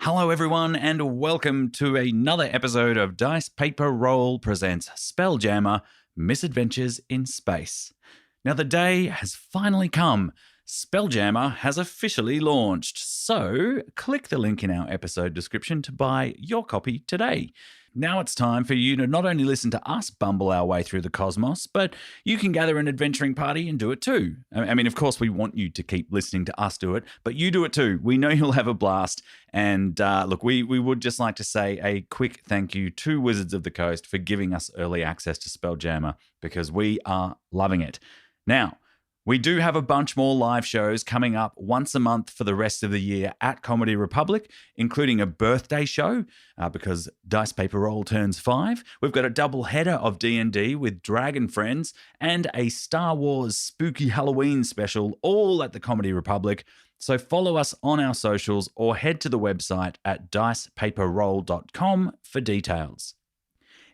Hello, everyone, and welcome to another episode of Dice Paper Roll presents Spelljammer, Misadventures in Space. Now, the day has finally come. Spelljammer has officially launched, so click the link in our episode description to buy your copy today. Now it's time for you to not only listen to us bumble our way through the cosmos, but you can gather an adventuring party and do it too. I mean, of course, we want you to keep listening to us do it, but you do it too. We know you'll have a blast. And look, we would just like to say a quick thank you to Wizards of the Coast for giving us early access to Spelljammer because we are loving it. Now, we do have a bunch more live shows coming up once a month for the rest of the year at Comedy Republic, including a birthday show because Dice Paper Roll turns 5. We've got a double header of D&D with Dragon Friends and a Star Wars spooky Halloween special, all at the Comedy Republic. So follow us on our socials or head to the website at dicepaperroll.com for details.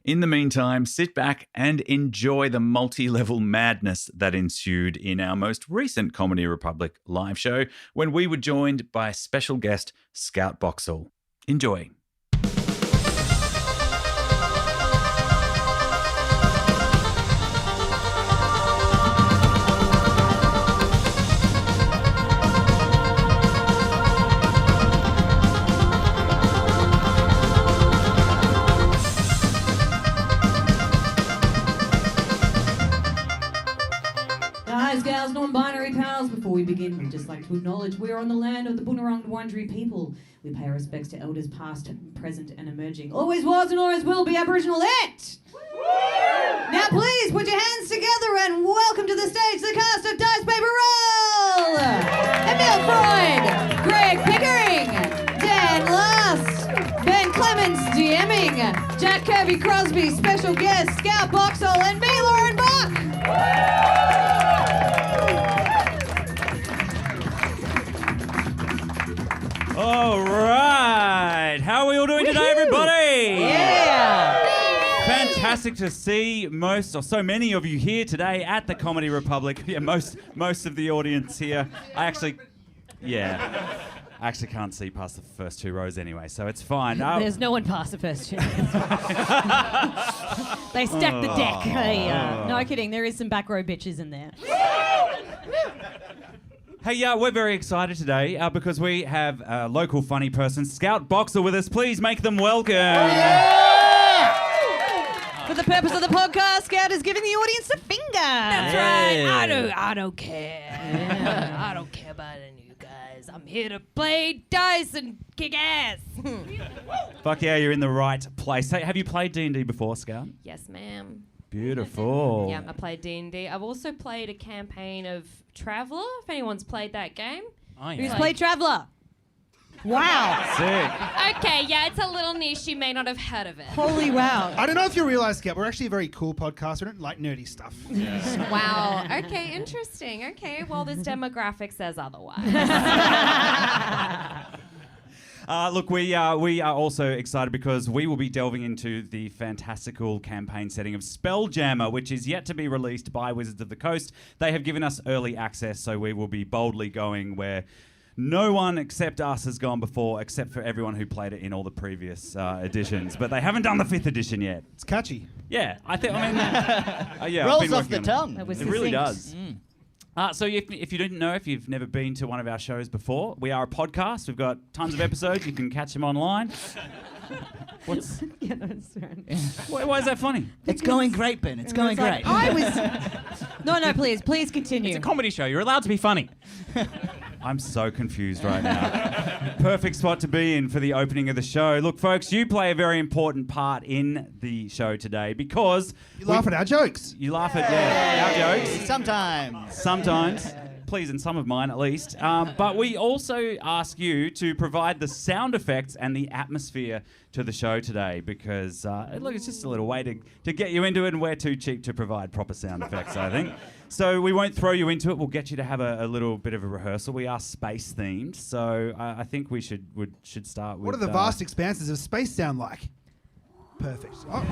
In the meantime, sit back and enjoy the multi-level madness that ensued in our most recent Comedy Republic live show when we were joined by special guest Scout Boxall. Enjoy. Gals, non-binary pals, before we begin, we'd just like to acknowledge we are on the land of the Boonwurrung Wurundjeri people. We pay our respects to elders past, present and emerging. Always was and always will be Aboriginal land. Now please put your hands together and welcome to the stage the cast of Dice Paper Roll! Emil Freud, Greg Pickering, Dan Last, Ben Clements DMing, Jack Kirby Crosby, special guest Scout Boxall, and me, Lauren Buck! All right. How are we all doing today, everybody? Yeah! Fantastic to see so many of you here today at the Comedy Republic. Yeah, most of the audience here. I actually can't see past the first 2 rows anyway, so it's fine. There's no one past the first 2 rows. They stacked the deck. No kidding, there is some back row bitches in there. Hey, we're very excited today because we have a local funny person, Scout Boxall, with us. Please make them welcome. For the purpose of the podcast, Scout is giving the audience a finger. That's right. I don't care. I don't care about any of you guys. I'm here to play dice and kick ass. Fuck yeah, you're in the right place. Hey, have you played D&D before, Scout? Yes, ma'am. Beautiful. Yeah, I played D&D. I've also played a campaign of Traveller, if anyone's played that game. Oh, yeah. Who's played Traveller? Wow. Sick. Okay, yeah, it's a little niche. You may not have heard of it. Holy wow. I don't know if you realise, Scout, we're actually a very cool podcast. We don't like nerdy stuff. Yeah. Wow. Okay, interesting. Okay, well, this demographic says otherwise. Look, we are also excited because we will be delving into the fantastical campaign setting of Spelljammer, which is yet to be released by Wizards of the Coast. They have given us early access, so we will be boldly going where no one except us has gone before, except for everyone who played it in all the previous editions. But they haven't done the 5th edition yet. It's catchy. Yeah, yeah. Rolls off the tongue. That was It really succinct. does. So if you didn't know, if you've never been to one of our shows before, we are a podcast. We've got tons of episodes. You can catch them online. What's? Yeah, that's right. Why is that funny? It's going great, Ben. It's going great. I was... No, please continue. It's a comedy show. You're allowed to be funny. I'm so confused right now. Perfect spot to be in for the opening of the show. Look, folks, you play a very important part in the show today because... You laugh at our jokes. You laugh at our jokes. Sometimes. Please, and some of mine at least. But we also ask you to provide the sound effects and the atmosphere to the show today because, look, it's just a little way to get you into it, and we're too cheap to provide proper sound effects, I think. So we won't throw you into it. We'll get you to have a little bit of a rehearsal. We are space themed, so I think we should start with... What do the vast expanses of space sound like? Perfect. Oh,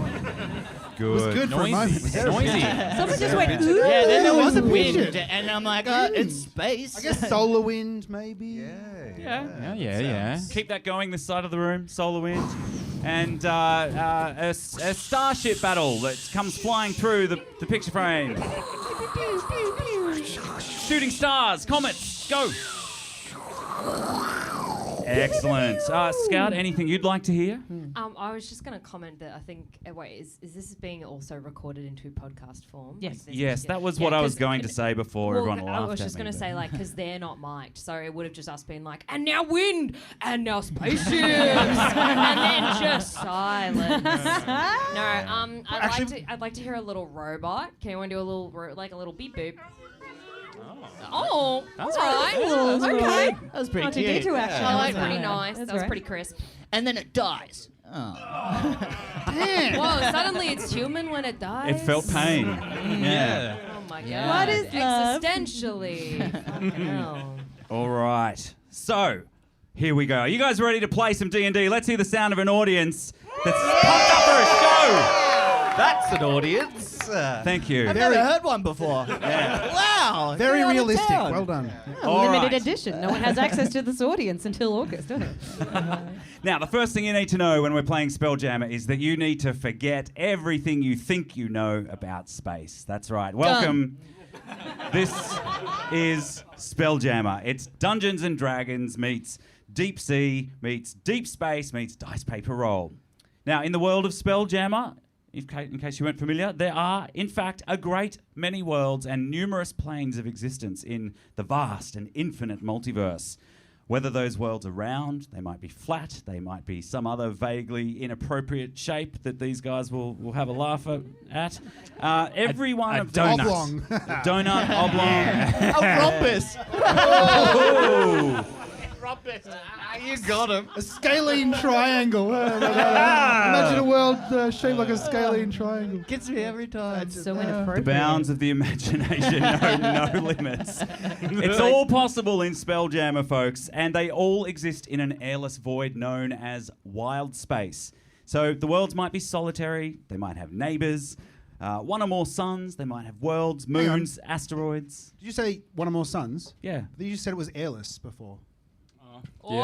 Good. it was good for a moment. Noisy. Someone just went, ooh. Yeah, then there was a Wind. wind, and I'm like, it's space. I guess solar wind, maybe. Yeah. Keep that going this side of the room, solar wind. And a starship battle that comes flying through the picture frame. Shooting stars, comets, go. Excellent. Scout, anything you'd like to hear? I was just going to comment that I think. Wait, is this being also recorded into podcast form? Yes. Yes, that was what I was going to say before everyone laughed at me. I was just going to say, like, because they're not mic'd, so it would have just us been like, and now wind, and now spaceships, and then just silence. No, I'd like to hear a little robot. Can anyone do a little like a little beep boop? Oh, that's right. Okay. That was pretty R2D2 cute. action. I like That's pretty right. nice. That's That was right. pretty crisp. And then it dies. Oh. Damn. Whoa, suddenly it's human when it dies. It felt pain. Yeah. Oh my god. Yeah. What is love? Existentially. Fucking hell. All right. So, here we go. Are you guys ready to play some D&D? Let's hear the sound of an audience that's pumped up for a show. That's an audience. Thank you. I've never heard one before. Wow. Very get out of realistic. town. Well done. All Limited right. edition. No one has access to this audience until August, don't it? Now, the first thing you need to know when we're playing Spelljammer is that you need to forget everything you think you know about space. That's right. Welcome. This is Spelljammer. It's Dungeons and Dragons meets Deep Sea meets Deep Space meets Dice Paper Roll. Now, in the world of Spelljammer, in case you weren't familiar, there are, in fact, a great many worlds and numerous planes of existence in the vast and infinite multiverse. Whether those worlds are round, they might be flat, they might be some other vaguely inappropriate shape that these guys will have a laugh at. Every one of them... Oblong. Donut, oblong. A rhombus. Oh. You got him. A scalene triangle. Imagine a world shaped like a scalene triangle. Gets me every time. So The inappropriate. bounds of the imagination know no limits. It's all possible in Spelljammer, folks, and they all exist in an airless void known as wild space. So the worlds might be solitary, they might have neighbours, one or more suns, they might have worlds, Hang on. moons, asteroids. Did you say one or more suns? Yeah. You just said it was airless before. Oh!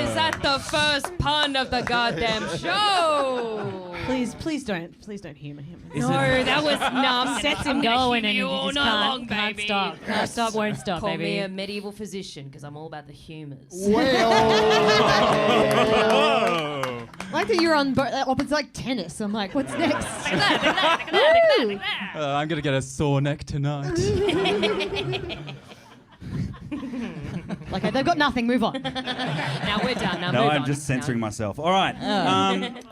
Is that the first pun of the goddamn show? Please don't humour him. Is No, it- that was numb. Sets him going and he all just night long, can't baby. stop. Can't stop, won't stop, Call baby. me a medieval physician because I'm all about the humours. Oh. Like that you're on, it's like tennis. I'm like, what's next? I'm going to get a sore neck tonight. Okay, they've got nothing. Move on. Now we're done. Now No, move I'm on. just censoring myself. All right.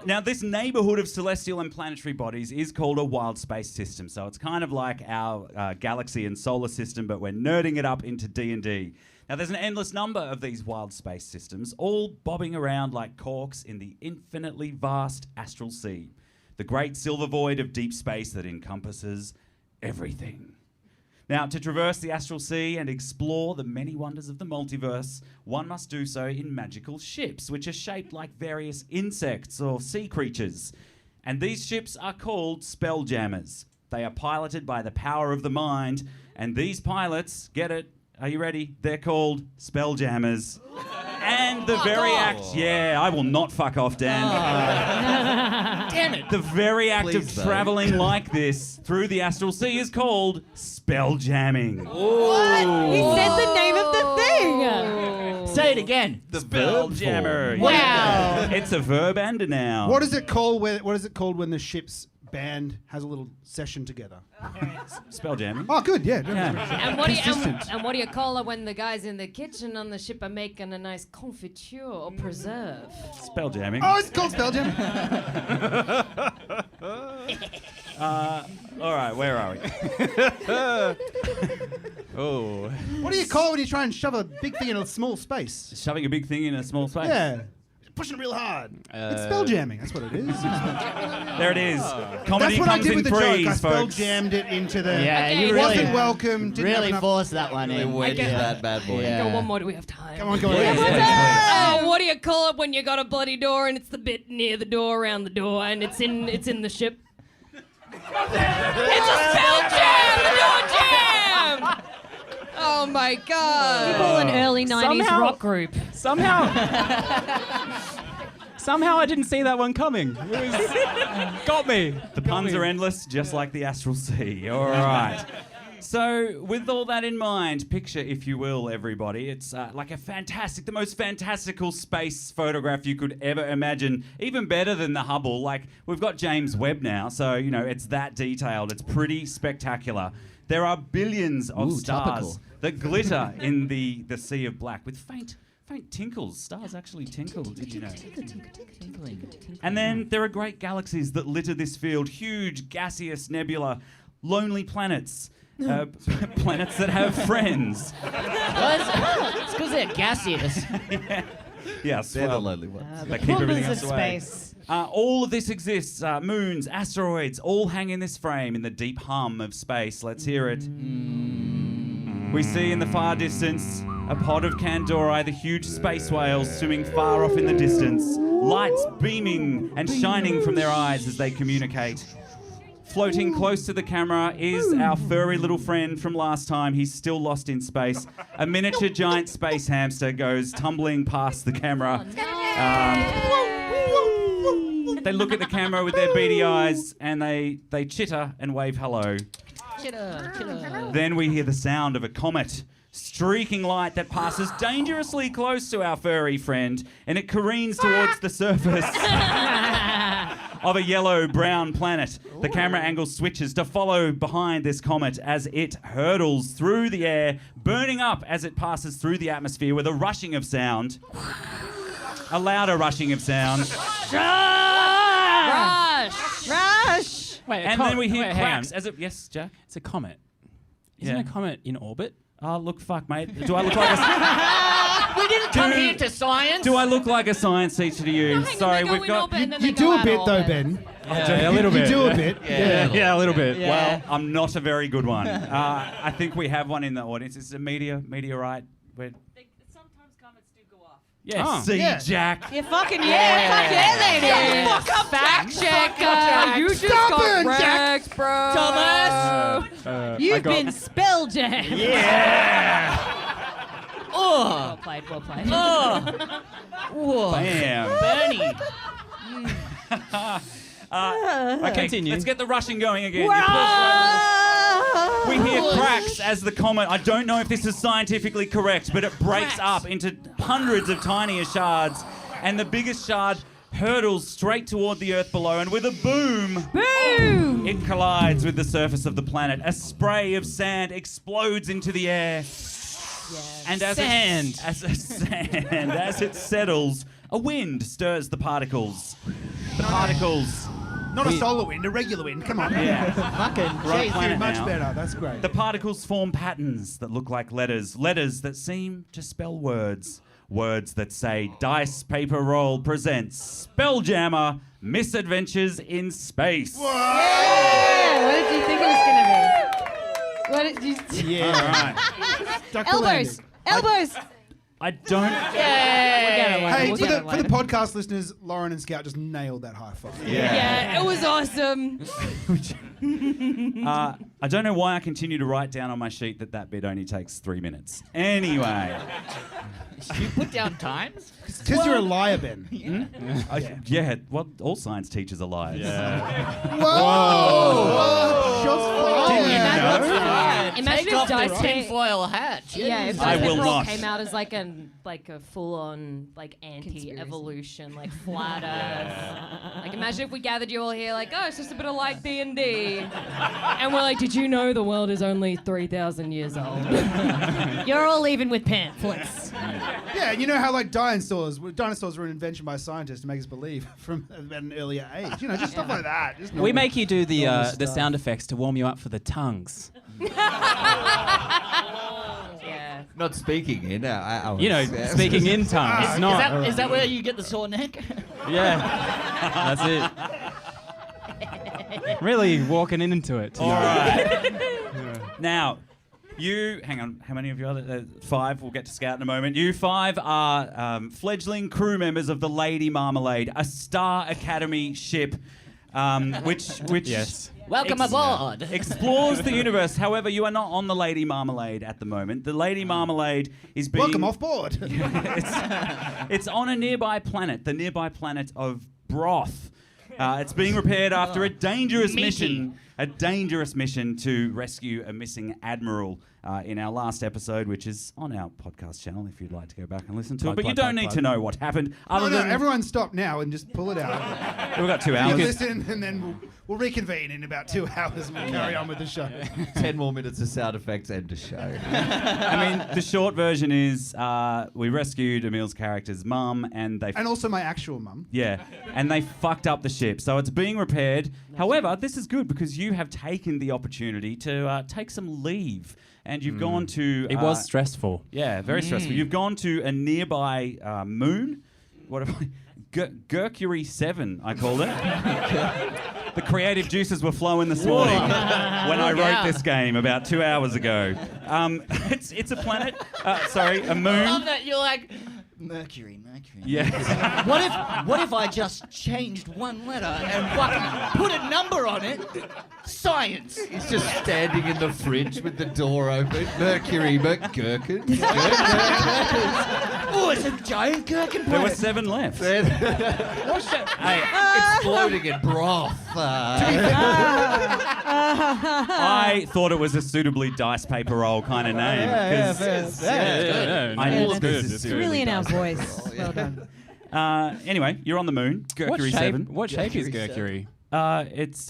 Now, this neighborhood of celestial and planetary bodies is called a wild space system. So it's kind of like our galaxy and solar system, but we're nerding it up into D&D. Now, there's an endless number of these wild space systems, all bobbing around like corks in the infinitely vast astral sea, the great silver void of deep space that encompasses everything. Now, to traverse the astral sea and explore the many wonders of the multiverse, one must do so in magical ships, which are shaped like various insects or sea creatures. And these ships are called Spelljammers. They are piloted by the power of the mind, and these pilots, get it, are you ready? They're called Spelljammers. And the very act... Yeah, I will not fuck off, Dan. Damn it. The very act Please, of though. travelling like this through the astral sea is called spelljamming. He said the name of the thing. Say it again. The verb Spelljammer. form. Yeah. It's a verb and a noun. What is it called? What is it called when the ship's band has a little session together? Spelljamming. Oh, good. Yeah. And what do you call it when the guys in the kitchen on the ship are making a nice confiture or preserve? Spelljamming. Oh, it's called Spelljam. All right, where are we? Oh. What do you call it when you try and shove a big thing in a small space? Shoving a big thing in a small space. Yeah. Pushing real hard. It's spelljamming. That's what it is. There it is. Comedy That's what I comes did in with the joke. I threes, folks. spelljammed it into the... Yeah, Okay, you well, really, wasn't welcome. Didn't have really enough... forced that one They in. wedged that bad boy. Yeah. Go one more. Do we have time? Come on, go Please, on. please, Oh, what do you call it when you got a bloody door and it's the bit near the door, around the door, and it's in the ship? It's a spell jam! The door jam! Oh my god. People an early 90s rock group. Somehow I didn't see that one coming. It was got me. The puns are endless, just like the astral sea. All right. So, with all that in mind, picture, if you will, everybody, it's like the most fantastical space photograph you could ever imagine. Even better than the Hubble. Like, we've got James Webb now, so, it's that detailed. It's pretty spectacular. There are billions of stars topical. that glitter in the sea of black with faint tinkles. Stars actually tinkle, did you know? And then there are great galaxies that litter this field. Huge, gaseous nebula, lonely planets. Planets that have friends. It's because they're gaseous. Yes, They're the lonely ones. they keep everything Wonders else of away. space. All of this exists. Moons, asteroids, all hang in this frame in the deep hum of space. Let's hear it. We see in the far distance a pod of Kandori, the huge space whales swimming far off in the distance, lights beaming and shining from their eyes as they communicate. Floating close to the camera is our furry little friend from last time. He's still lost in space. A miniature giant space hamster goes tumbling past the camera. They look at the camera with their beady eyes and they chitter and wave hello. Chitter. Then we hear the sound of a comet. Streaking light that passes dangerously close to our furry friend, and it careens towards the surface of a yellow-brown planet. The camera angle switches to follow behind this comet as it hurtles through the air, burning up as it passes through the atmosphere with a rushing of sound. A louder rushing of sound. Rush! Wait, And then we hear cracks as it... Yes, Jack? It's a comet. Isn't Yeah. a comet in orbit? Oh, look, fuck, mate. Do I look like a... We didn't come here to science. Do I look like a science teacher to you? Sorry, we've got... You do a bit though, Ben. Yeah, a little You bit. do a bit. Yeah, a little bit. Well, I'm not a very good one. I think we have one in the audience. It's a meteorite. Sometimes comets do go off. Yeah, Oh. see, Yeah. Jack. Yeah, fucking yeah. Fuck yeah, lady. Fact checker! You just Stop got it, Jack. wrecked, bro! Thomas. You've I got- been spell jammed. Well played, well played. Bam. Bernie. Okay, Continue. let's get the rushing going again. We hear cracks as the comet, I don't know if this is scientifically correct, but it breaks up into hundreds of tinier shards, and the biggest shard hurtles straight toward the Earth below, and with a boom, it collides with the surface of the planet. A spray of sand explodes into the air. And as it settles, a wind stirs the particles. The particles. Not a solar wind, a regular wind. Come on. Yeah. Fucking Right planet Much now. better. That's great. The particles form patterns that look like letters. Letters that seem to spell words. Words that say Dice Paper Roll presents Spelljammer Misadventures in Space. Yeah, what did you think it was gonna be? What did you? Yeah. All right. Stuck the Elbows, landing. elbows. I don't. Hey, We'll for get it the later. podcast listeners, Lauren and Scout just nailed that high five. Yeah, it was awesome. I don't know why I continue to write down on my sheet that bit only takes 3 minutes. Anyway. You put down times? Because you're a liar, Ben. Yeah, well, all science teachers are liars. Whoa! Shots Didn't you fired. know? Imagine Take if off Dice the Paper- tinfoil hat. Yeah, if I Dice will Paper Roll not. came out as like a full-on anti-evolution, like flat Earth. Like imagine if we gathered you all here, like, oh, it's just a bit of like D&D, and we're like, did you know the world is only 3,000 years old? You're all leaving with pamphlets. Yeah, and you know how like dinosaurs were an invention by scientists to make us believe from at an earlier age. You know, just stuff like that. Just We normal- make you do the normal the stuff. sound effects to warm you up for the tongues. Yeah. Not speaking in. You know, speaking in tongues. It's not. Is that where you get the sore neck? Yeah, that's it. Really walking into it. All right. Now, You, hang on, how many of you are there? 5, we'll get to Scout in a moment. You 5 are fledgling crew members of the Lady Marmalade, a Star Academy ship, which Yes. Welcome aboard. explores the universe. However, you are not on the Lady Marmalade at the moment. The Lady Marmalade is being... Welcome off board. It's on a nearby planet, the nearby planet of Broth. It's being repaired after a dangerous mission to rescue a missing admiral in our last episode, which is on our podcast channel if you'd like to go back and listen to it. But you don't need to know what happened. No, everyone stop now and just pull it out. We've got 2 You hours. listen, and then we'll reconvene in about 2 hours and we'll carry on with the show. 10 more minutes of sound effects, end of show. I mean, the short version is we rescued Emil's character's mum, and they... And also my actual mum. Yeah, and they fucked up the ship, so it's being repaired. However, this is good because you have taken the opportunity to take some leave, and you've gone to... It was stressful. Yeah, very stressful. You've gone to a nearby moon. What have I... Mercury 7, I called it. The creative juices were flowing this morning when I wrote this game about 2 hours ago. It's a planet. A moon. I love that you're like, Mercury. Yeah. What if I just changed one letter and fucking put a number on it? Science. He's just standing in the fridge with the door open. Mercury, gherkins. Oh, it's a giant gherkin There were planet. 7 left. Exploding in broth. I thought it was a suitably dice paper roll kind of name. 'cause I know it's good. It's Really in our voice. Well done. anyway, you're on the moon. Mercury 7. What shape is Mercury? It's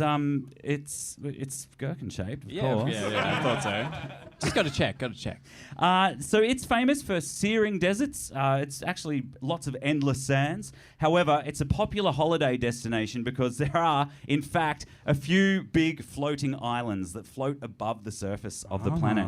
gherkin shaped, of course. Yeah, I thought so. Just got to check. So it's famous for searing deserts. It's actually lots of endless sands. However, it's a popular holiday destination because there are, in fact, a few big floating islands that float above the surface of the planet.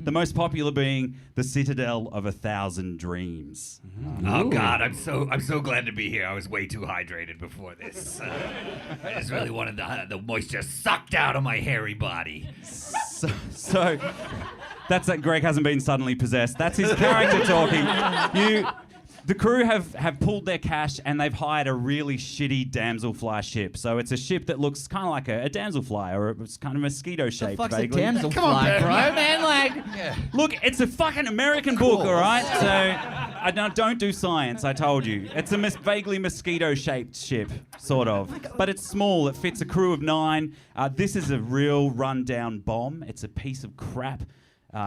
The most popular being the Citadel of 1,000 Dreams. Oh God, I'm so glad to be here. I was way too hydrated before this. I just really wanted the moisture sucked out of my hairy body. So that's that Greg hasn't been suddenly possessed. That's his character talking. The crew have pulled their cash and they've hired a really shitty damselfly ship. So it's a ship that looks kind of like a damselfly, or it's kind of mosquito shaped. Fuck's vaguely. a damselfly, Come on, bro, man. Like, Look, it's a fucking American book, all right? So I don't do science, I told you. It's a vaguely mosquito-shaped ship, sort of. But it's small. It fits a crew of 9. This is a real run-down bomb. It's a piece of crap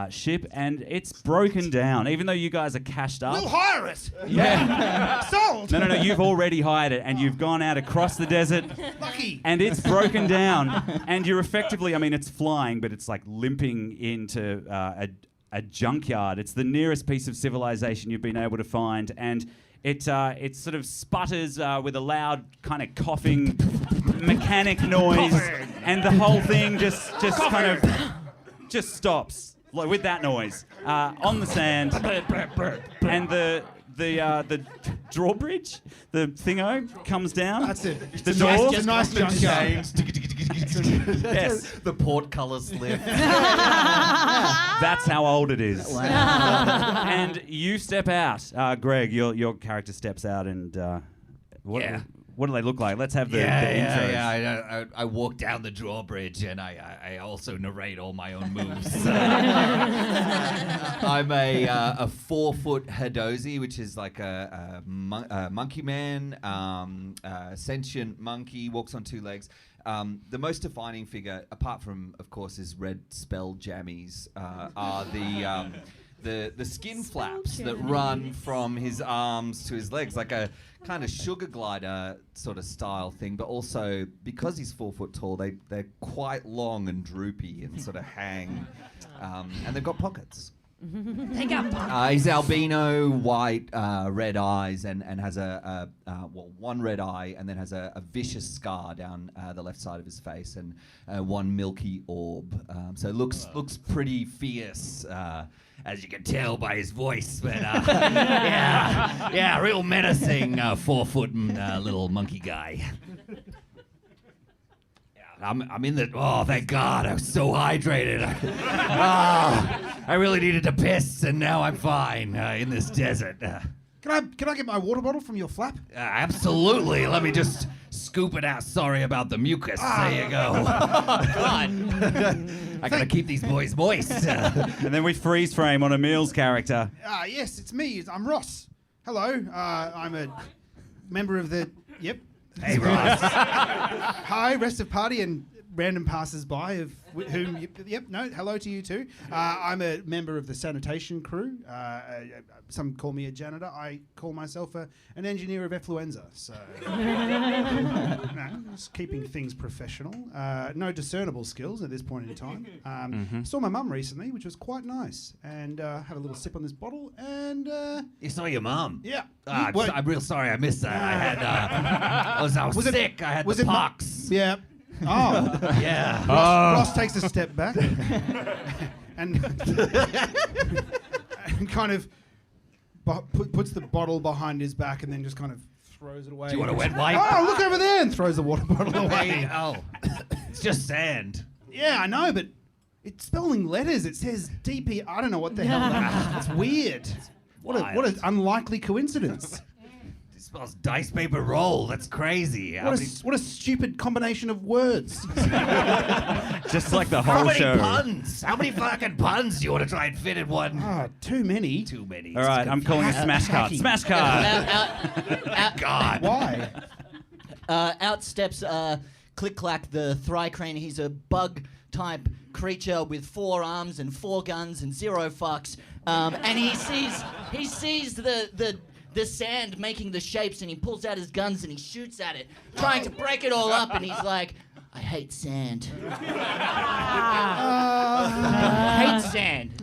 ship, and it's broken down. Even though you guys are cashed up. We'll hire it. Yeah. Sold. No, you've already hired it, and you've gone out across the desert. Lucky. And it's broken down, and you're effectively, I mean, it's flying, but it's like limping into a junkyard. It's the nearest piece of civilization you've been able to find, and it sort of sputters with a loud kind of coughing mechanic noise, and the whole thing just kind of just stops with that noise on the sand, and the drawbridge, the thingo, comes down. That's it. The door. It's a nice junkyard. Yes. The portcullis lift. That's how old it is. wow. And you step out, Greg. Your character steps out, and what do they look like? Let's have the intros. I walk down the drawbridge and I also narrate all my own moves. I'm a 4-foot Hadozi, which is like a monkey man, sentient monkey, walks on 2 legs. The most defining figure, apart from, of course, his red spell jammies, are the skin flaps that run from his arms to his legs, like a kind of sugar glider sort of style thing, but also because he's 4 foot tall, they're quite long and droopy and sort of hang, and they've got pockets. Take up. He's albino, white, red eyes, and has one red eye, and then has a vicious scar down the left side of his face, and one milky orb. So looks pretty fierce. As you can tell by his voice, but yeah, real menacing 4-foot little monkey guy. I'm in the. Oh, thank God! I was so hydrated. I really needed to piss, and now I'm fine in this desert. Can I get my water bottle from your flap? Absolutely. Let me just scoop it out. Sorry about the mucus. There you go. God. I gotta keep these boys moist. And then we freeze frame on Emil's character. Yes, it's me. I'm Ross. Hello. I'm a member of the. Yep. Hey, Ross. Hi, rest of party and random passers-by of whom. Hello to you too. I'm a member of the sanitation crew. Some call me a janitor. I call myself an engineer of effluenza. So, just keeping things professional. No discernible skills at this point in time. Saw my mum recently, which was quite nice, and had a little sip on this bottle. And You saw your mum? yeah, I'm real sorry I missed that. I had. I was sick. I had the pox. Yeah. Oh, Yeah. Ross takes a step back and kind of puts the bottle behind his back and then just kind of throws it away. Do you want a wet wipe? Oh, look over there! And throws the water bottle away. Hey, it's just sand. Yeah, I know, but it's spelling letters. It says DPR. I don't know what the hell that is. It's weird. What an unlikely coincidence. It spells dice paper roll. That's crazy. What a stupid combination of words. Just like the How whole many show. puns? How many fucking puns do you want to try and fit in one? Too many. Too many. All right, I'm calling a smash card. Smash card. God. Why? Out steps Click Clack the Thrycrane. He's a bug-type creature with 4 arms and 4 guns and 0 fucks. And he sees the sand making the shapes, and he pulls out his guns and he shoots at it, trying to break it all up. And he's like, "I hate sand. Hate sand."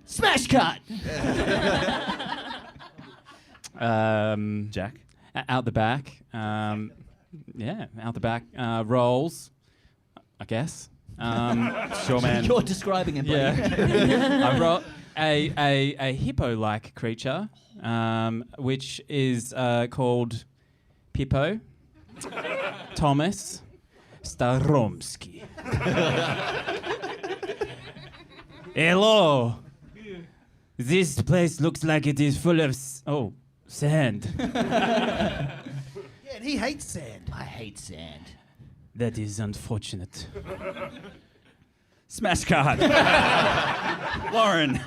Smash cut. Jack. Out the back. Out the back. Rolls, I guess. Sure, man. You're describing him, buddy. Yeah. I wrote a hippo-like creature, which is called Pippo Thomas Staromski. Hello. This place looks like it is full of sand. Yeah, and he hates sand. I hate sand. That is unfortunate. Smash card. Lauren.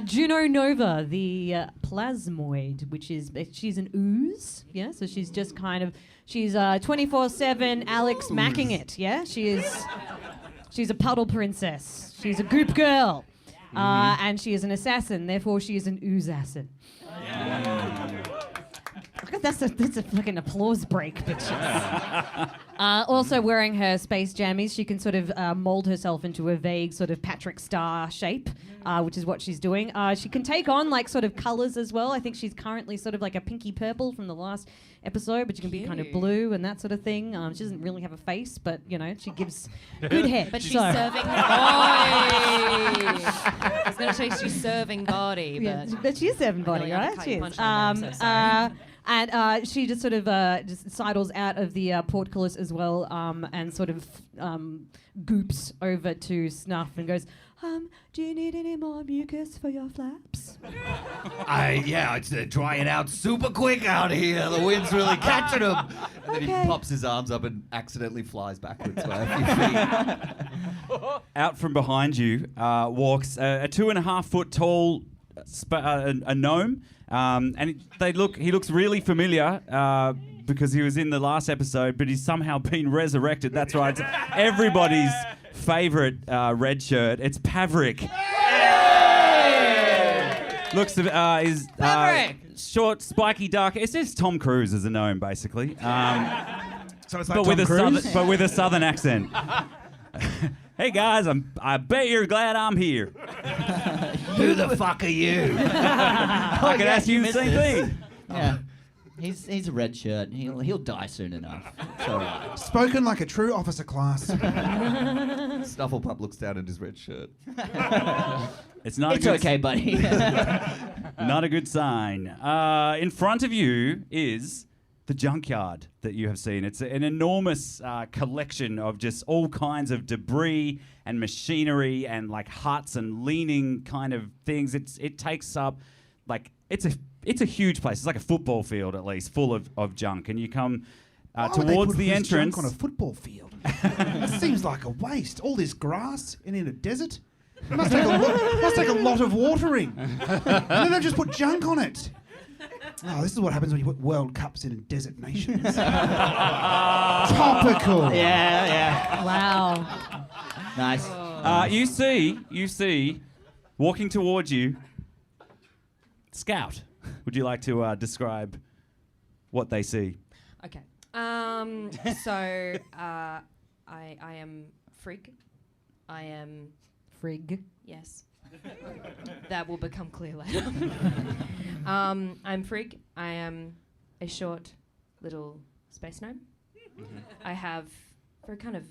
Juno Nova, the plasmoid, which is she's an ooze. Yeah, so she's just kind of she's 24/7 Alex macking it. Yeah, she's a puddle princess. She's a goop girl, and she is an assassin. Therefore, she is an ooze-assassin. That's a fucking applause break, bitches. Also wearing her space jammies, she can sort of mold herself into a vague sort of Patrick Star shape, which is what she's doing. She can take on like sort of colours as well. I think she's currently sort of like a pinky purple from the last episode, but she can be kind of blue and that sort of thing. She doesn't really have a face, but you know, she gives good head. But she's serving body. I was going to say she's serving body, but she is serving body, really right? She is. And she just sort of just sidles out of the portcullis as well, and sort of goops over to Snuff and goes, "Do you need any more mucus for your flaps?" It's drying out super quick out here. The wind's really catching him. And then he pops his arms up and accidentally flies backwards by a few feet. Out from behind you walks a 2.5 foot tall a gnome, and he looks really familiar because he was in the last episode, but he's somehow been resurrected. That's right, it's everybody's favourite red shirt. It's Pavrik. Looks is short, spiky, dark. It's just Tom Cruise as a gnome, basically. So it's like but Tom with a southern accent. Hey guys, I bet you're glad I'm here. Who the fuck are you? I could ask you the same thing. Yeah. He's a red shirt. He'll die soon enough. It's all right. Spoken like a true officer class. Snufflepup looks down at his red shirt. It's okay, buddy. Not a good sign. In front of you is the the junkyard that you have seen. It's an enormous collection of just all kinds of debris and machinery and like huts and leaning kind of things. It takes up it's a huge place. It's like a football field at least, full of junk. And you come towards the entrance on a football field. That seems like a waste. All this grass and in a desert. It must take a lot of watering. And then they've just put junk on it. Oh, this is what happens when you put World Cups in desert nations. Topical. Yeah. Wow. Nice. You see, walking towards you, Scout. Would you like to describe what they see? Okay. So I am Frig. I am Frig. yes. That will become clear later. I'm Frig. I am a short little space gnome. I have very kind of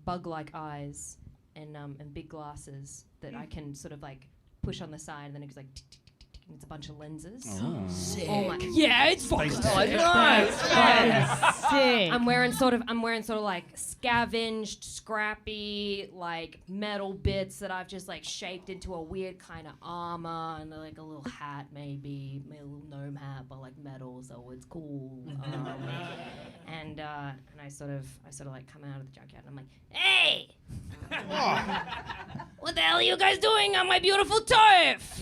bug-like eyes and big glasses that I can sort of like push on the side, and then it goes like tick, tick, tick, tick, tick, and it's a bunch of lenses. Sick. Oh my! Yeah, it's fucking Nice. Sick. I'm wearing sort of like scavenged, scrappy, like metal bits that I've just like shaped into a weird kind of armor and like a little hat, maybe a little gnome hat, but like metal, so it's cool. And I sort of like come out of the junkyard and I'm like, hey, what the hell are you guys doing on my beautiful turf?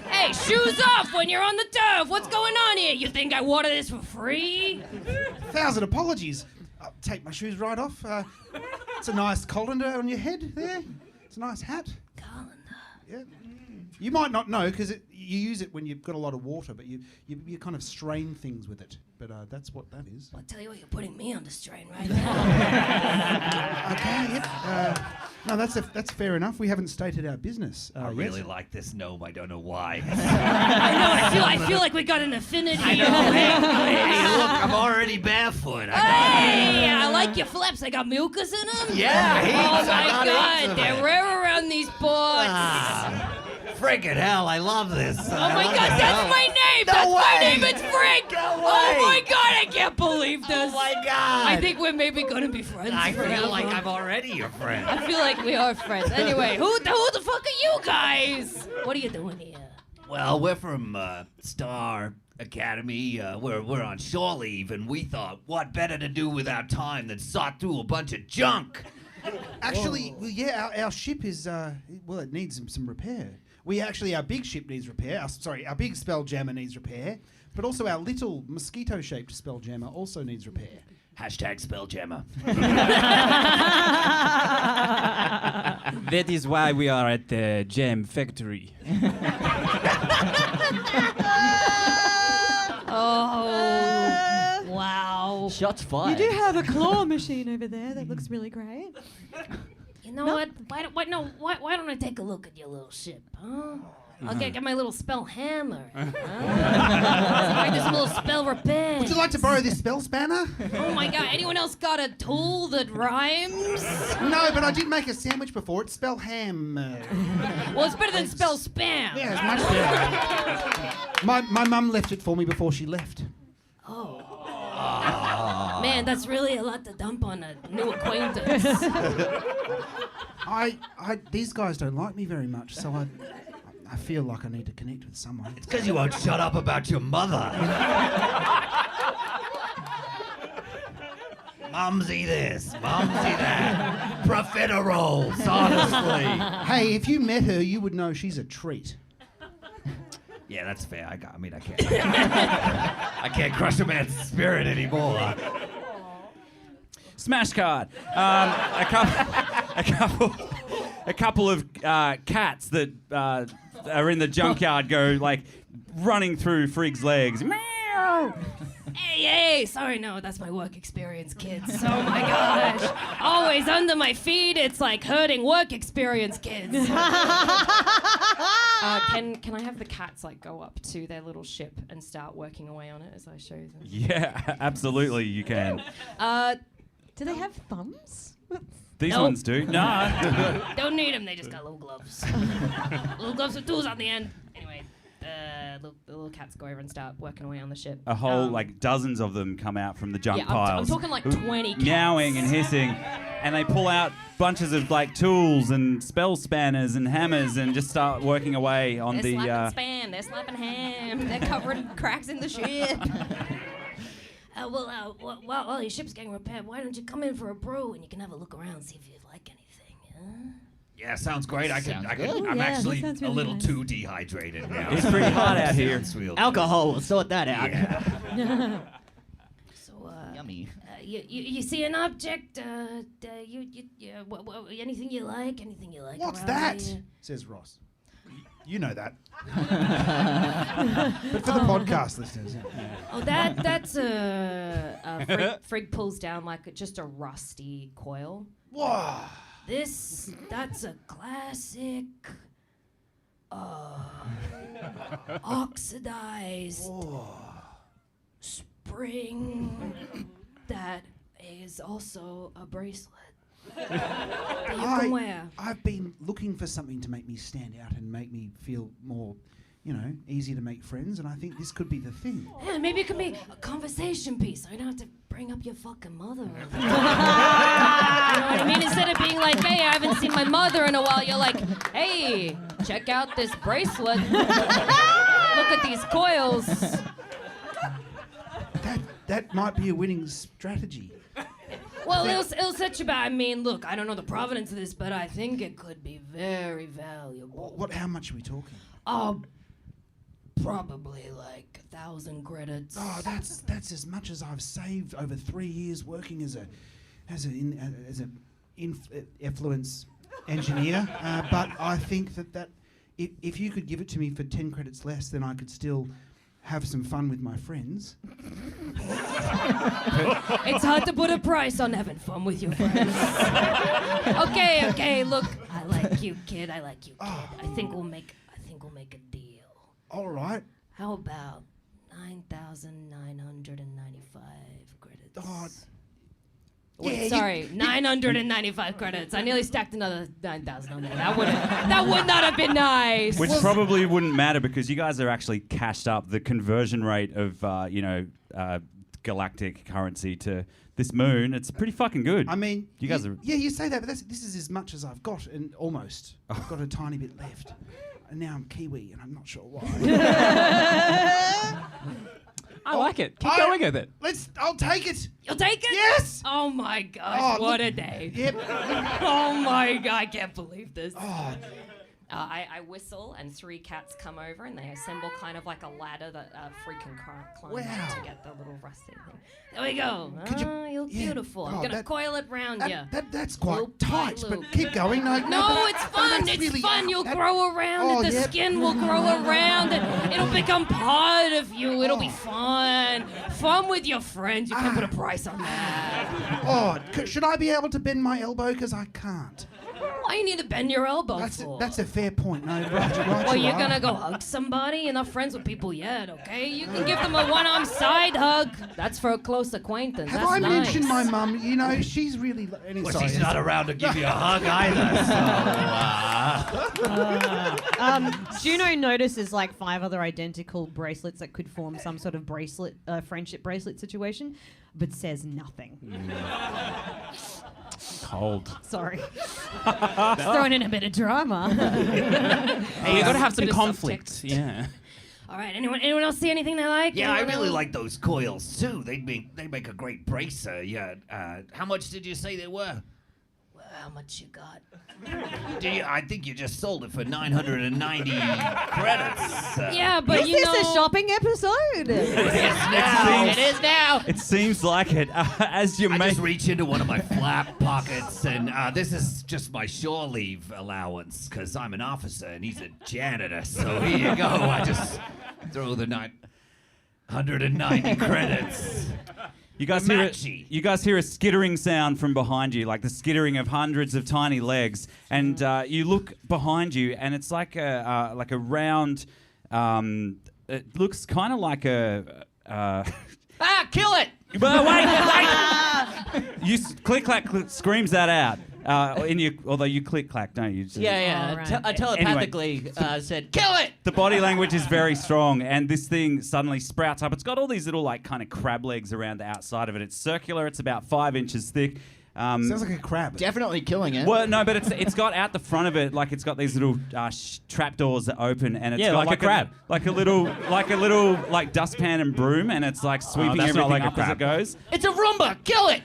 Hey, shoes off when you're on the turf. What's going on here? You think I water this for free? 1,000 apologies. I'll take my shoes right off. It's a nice colander on your head there. It's a nice hat. Colander. Yeah. You might not know because you use it when you've got a lot of water, but you kind of strain things with it. But that's what that is. I'll tell you what, you're putting me on the strain right now. Okay. Yep. No, that's fair enough. We haven't stated our business. I really like this gnome. I don't know why. I feel like we got an affinity. I know. Hey, look, I'm already barefoot. Hey, I like your flaps. They got mucus in them. Yeah, Oh heaps. my I got heaps God, of they're it. rare around these boards. Friggin' hell, I love this. Oh my God, that's my name. No That's my way. name. It's Frig. No Oh way. my God, I can't believe this. Oh my God. I think we're maybe gonna be friends. I feel forever. like I'm already your friend. I feel like we are friends. Anyway, who the fuck are you guys? What are you doing here? Well, we're from Star Academy. We're on shore leave, and we thought, what better to do with our time than sort through a bunch of junk? Actually, well, yeah, our ship is it needs some repair. Our big ship needs repair. Our big Spelljammer needs repair, but also our little mosquito-shaped Spelljammer also needs repair. Hashtag Spelljammer. That is why we are at the Gem Factory. Oh, wow. Shots You fired. do have a claw machine over there that looks really great. You know what? Why don't I take a look at your little ship, huh? I'll get my little spell hammer. Huh? This little spell repair. Would you like to borrow this spell spanner? Oh my God! Anyone else got a tool that rhymes? No, but I did make a sandwich before. It's spell ham. Well, it's better than spell spam. Yeah, it's much better. My mum left it for me before she left. Man, that's really a lot to dump on a new acquaintance. These guys don't like me very much, so I feel like I need to connect with someone. It's because you won't shut up about your mother. Mumsy this, mumsy that. Profiteroles, honestly. Hey, if you met her, you would know she's a treat. Yeah, that's fair. I can't. I can't crush a man's spirit anymore. Smash card. A couple of cats that are in the junkyard go like running through Frig's legs. Meow. Hey, sorry, no, that's my work experience, kids. Oh my gosh. Always under my feet, it's like hurting work experience, kids. Can I have the cats like go up to their little ship and start working away on it as I show them? Yeah, absolutely, you can. Do they have thumbs? These Nope. ones do. No. Don't need them, they just got little gloves. Little gloves with tools on the end. Anyway, the little cats go over and start working away on the ship. A whole, like, dozens of them come out from the junk I'm piles. talking like 20 cats. Meowing and hissing. And they pull out bunches of, like, tools and spell spanners and hammers and just start working away on They're the... slapping span, they're slapping ham, they're covering cracks in the ship. Well, your ship's getting repaired. Why don't you come in for a brew and you can have a look around, see if you like anything, huh? Yeah, sounds great. I'm Yeah, actually that sounds a really little nice. too dehydrated now. It's pretty hot out here. Alcohol will sort that out. Yeah. So, Yummy. you see an object, anything you like, What's around that? here? Says Ross. You know that. But for the podcast listeners. Oh, that's Frig pulls down like just a rusty coil. Whoa. That's a classic oxidized spring that is also a bracelet that you can wear. I've been looking for something to make me stand out and make me feel more, easy to make friends, and I think this could be the thing. Yeah, maybe it could be a conversation piece. So you don't have to bring up your fucking mother. You know what I mean? Instead of being like, hey, I haven't seen my mother in a while, you're like, hey, check out this bracelet. Look at these coils. That might be a winning strategy. Well, it'll set you back. I mean, look, I don't know the provenance of this, but I think it could be very valuable. How much are we talking? Oh, probably like 1,000 credits. Oh, that's as much as I've saved over 3 years working as an influence engineer. But I think that if you could give it to me for 10 credits less, then I could still have some fun with my friends. It's hard to put a price on having fun with your friends. Okay, look, I like you, kid. I think we'll make a deal. All right. How about 9,995 credits? Oh, Wait, sorry, 995 credits. I nearly stacked another 9,000 on there. That would not have been nice. Which probably wouldn't matter because you guys are actually cashed up. The conversion rate of, galactic currency to this moon, it's pretty fucking good. I mean, you guys are... Yeah, you say that, but this is as much as I've got, and almost. I've got a tiny bit left. And now I'm Kiwi, and I'm not sure why. I like it. Keep going with it. I'll take it. You'll take it? Yes. Oh my gosh, what a day. Yep. Oh my god, I can't believe this. Oh. I whistle and 3 cats come over and they assemble kind of like a ladder that Frig can climb up to get the little rusty thing. There we go. You look beautiful. I'm gonna coil it round you. That's quite Loop tight, by but loop. keep going. No, it's fun. It's fun. You'll grow around it. The skin will grow around it. It'll become part of you. It'll be fun. Fun with your friends. You can't put a price on that. Oh, should I be able to bend my elbow? Because I can't. Why you need to bend your elbow for? That's a fair point. No, right. Well, you're gonna go hug somebody? You're not friends with people yet, okay? You can give them a one-arm side hug. That's for a close acquaintance. Have That's I nice. mentioned my mum? She's really... Well, she's not around to give you a hug either. Juno notices like 5 other identical bracelets that could form some sort of bracelet, friendship bracelet situation, but says nothing. Cold. Sorry. Just throwing in a bit of drama. Hey, you got to have some Bit of conflict. subtext. Yeah. All right, anyone else see anything they like? Yeah, I Anyone really else? like those coils too. They make a great bracer. Yeah. How much did you say they were? Well, how much you got? I think you just sold it for 990 credits. Yeah, but Is you this know... a shopping episode? It is now. It seems like it. As you I make... just reach into one of my flap pockets, and this is just my shore leave allowance, because I'm an officer and he's a janitor. So here you go. I just throw the 990 credits. You guys hear a skittering sound from behind you, like the skittering of hundreds of tiny legs, and you look behind you, and it's like a round. It looks kind of like a. Kill it! But wait! You click clack screams that out. Although you click clack, don't you? Yeah. Oh, right. I telepathically said, "Kill it." The body language is very strong, and this thing suddenly sprouts up. It's got all these little, like, kind of crab legs around the outside of it. It's circular. It's about 5 inches thick. Sounds like a crab. Definitely killing it. Well, no, but it's got out the front of it, like it's got these little trapdoors that open, and it's got like a crab. like a little dustpan and broom, and it's like sweeping that's not everything like a up as crab. it goes. It's a Roomba. Kill it.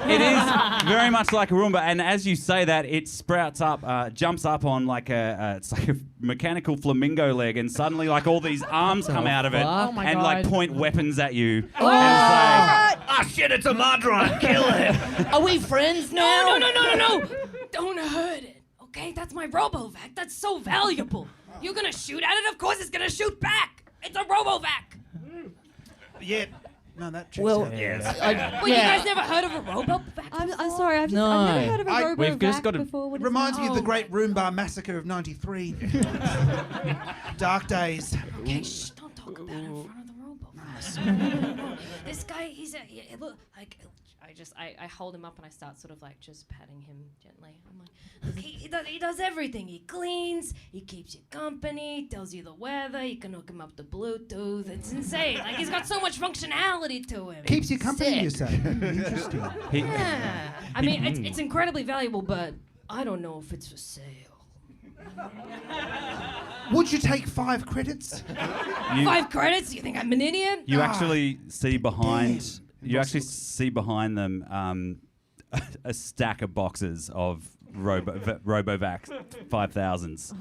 It is very much like a Roomba, and as you say that, it sprouts up, jumps up on like it's like a mechanical flamingo leg, and suddenly like all these arms come out of it Oh my and like God. point weapons at you. Ah, shit, it's a Madron. Kill it. Are we friends now? No. Don't hurt it. Okay, that's my Robovac. That's so valuable. You're gonna shoot at it, of course it's gonna shoot back. It's a Robovac. Yeah. No, that checks Well, out. Well, you guys never heard of a Robovac? I'm before? sorry, I've No. never heard of a I- robo We've just vac got to- before. What is Reminds that? me of the Great Roomba Massacre of '93. Dark days. Okay, shh, don't talk about it in front of the Robovac. No. This guy, look, like, I hold him up and I start sort of like just patting him gently. I'm like, look, he does everything. He cleans, he keeps you company, tells you the weather, you can hook him up to Bluetooth. It's insane. Like, he's got so much functionality to him. Keeps you company, you Sick. say? Interesting. Yeah. I mean, it's incredibly valuable, but I don't know if it's for sale. Would you take 5 credits? 5 credits? You think I'm an idiot? You actually see behind. damn. You actually see behind them a stack of boxes of Robovac 5000s.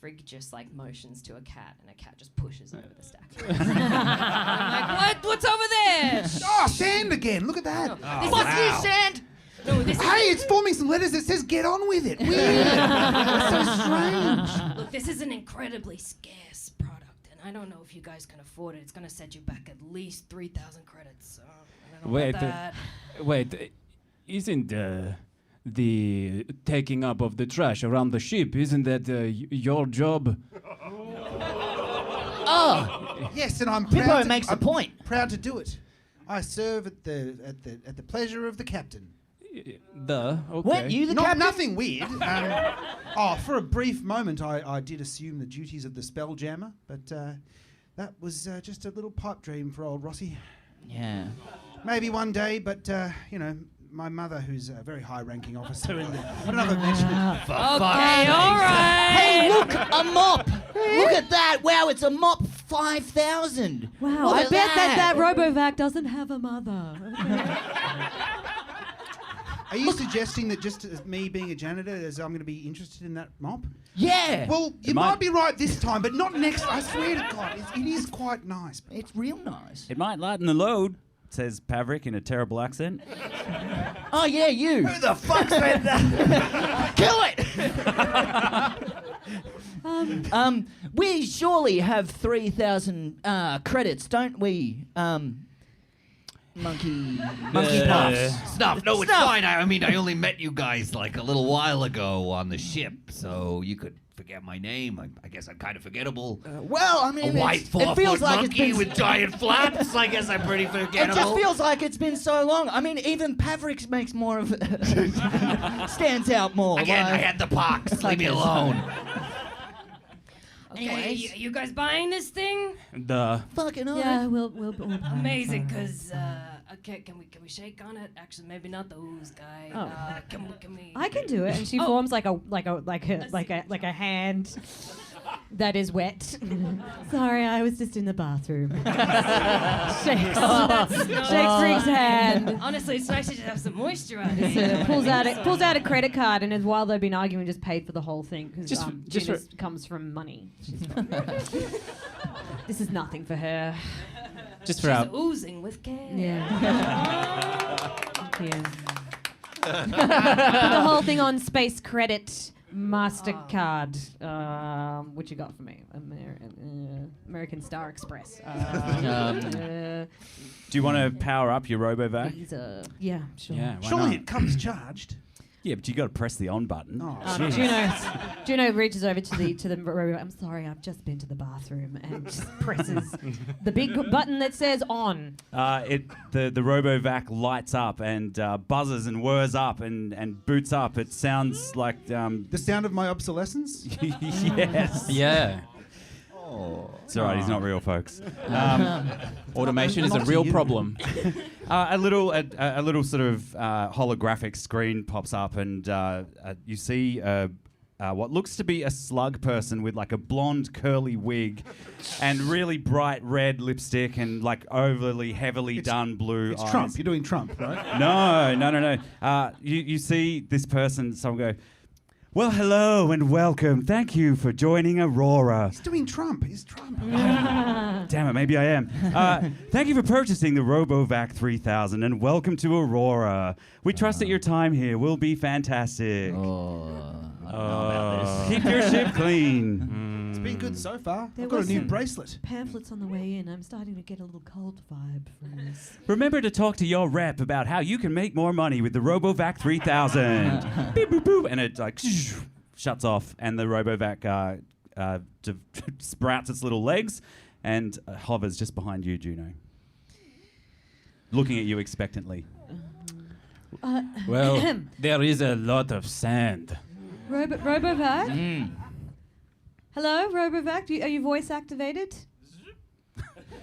Frig just like motions to a cat, and a cat just pushes over the stack. I'm like, what's over there? Oh, sand again. Look at that. Fuck you, Sand. No, this is Hey, it's forming some letters that says "get on with it." Weird. That's so strange. look, this is an incredibly scarce product, and I don't know if you guys can afford it. It's gonna set you back at least 3,000 credits. I don't know Wait, about that. Isn't the taking up of the trash around the ship, isn't that your job? Oh, Yes, and I'm proud. Pippo makes a point. Proud to do it. I serve at the pleasure of the captain. Okay. Weren't you the Not captain? nothing weird. For a brief moment, I did assume the duties of the Spelljammer, but that was just a little pipe dream for old Rossi. Yeah. Maybe one day, but my mother, who's a very high-ranking officer in the another mention. Okay, all right. Hey, look, a mop. Look at that. Wow, it's a mop 5,000. Wow, Look I at bet that Robovac doesn't have a mother. Okay. Are you suggesting that just as me being a janitor, as I'm going to be interested in that mop? Yeah. Well, you might- might be right this time, but not next. I swear to God, it is quite nice. It's real nice. It might lighten the load, says Pavrik in a terrible accent. Oh, yeah, you. Who the fuck said that? Kill it! We surely have 3,000 credits, don't we? Monkey puffs. Snuff. No, it's Snuff. fine. I mean, I only met you guys like a little while ago on the ship, so you could forget my name. I guess I'm kind of forgettable. Well, I A mean, white it 4-foot feels like it's monkey been with giant flaps. I guess I'm pretty It forgettable. just feels like it's been so long. I mean, even Pavrik makes more of stands out more. Again, I like- had the pox. Leave me Okay, alone. Okay, Anyways. you guys buying this thing? Fucking hell. Yeah, we'll Amazing, cause okay, can we shake on it? Actually, maybe not the ooze guy. Oh. Can we? I can do it, and she forms like a hand that is wet. Sorry, I was just in the bathroom. Shakes Frig's hand. Honestly, it's nice to just have some moisture on it. Pulls out a credit card, and as while they've been arguing, just paid for the whole thing because Just for- comes from money. This is nothing for her. Just for She's our oozing with cash. Yeah. Put the whole thing on Space Credit MasterCard. What you got for me? American Star Express. Do you want to power up your Robovac? Visa. Yeah, sure. yeah, why Surely not? it comes charged. Yeah, but you got to press the on button. Juno reaches over to the robot. I'm sorry, I've just been to the bathroom, and just presses the big button that says on. The RoboVac lights up and buzzes and whirs up and boots up. It sounds like the sound of my obsolescence. Yes. Yeah. It's all right. He's not real, folks. Automation is a real problem. A little sort of holographic screen pops up, and you see what looks to be a slug person with like a blonde curly wig and really bright red lipstick and like overly heavily done blue eyes. It's Trump. You're doing Trump, right? No. You see this person, someone go, well, hello and welcome. Thank you for joining Aurora. He's doing Trump. He's Trump. Damn it, maybe I am. Thank you for purchasing the RoboVac 3000 and welcome to Aurora. We trust that your time here will be fantastic. I don't know about this. Keep your ship clean. It's been good so far. There I've got a was new some bracelet. Pamphlets on the way in. I'm starting to get a little cult vibe from this. Remember to talk to your rep about how you can make more money with the RoboVac 3000. Beep, boop, boop, and it like shuts off, and the RoboVac sprouts its little legs and hovers just behind you, Juno, looking at you expectantly. Well, there is a lot of sand. RoboVac? Hello, RoboVac? Are you voice activated?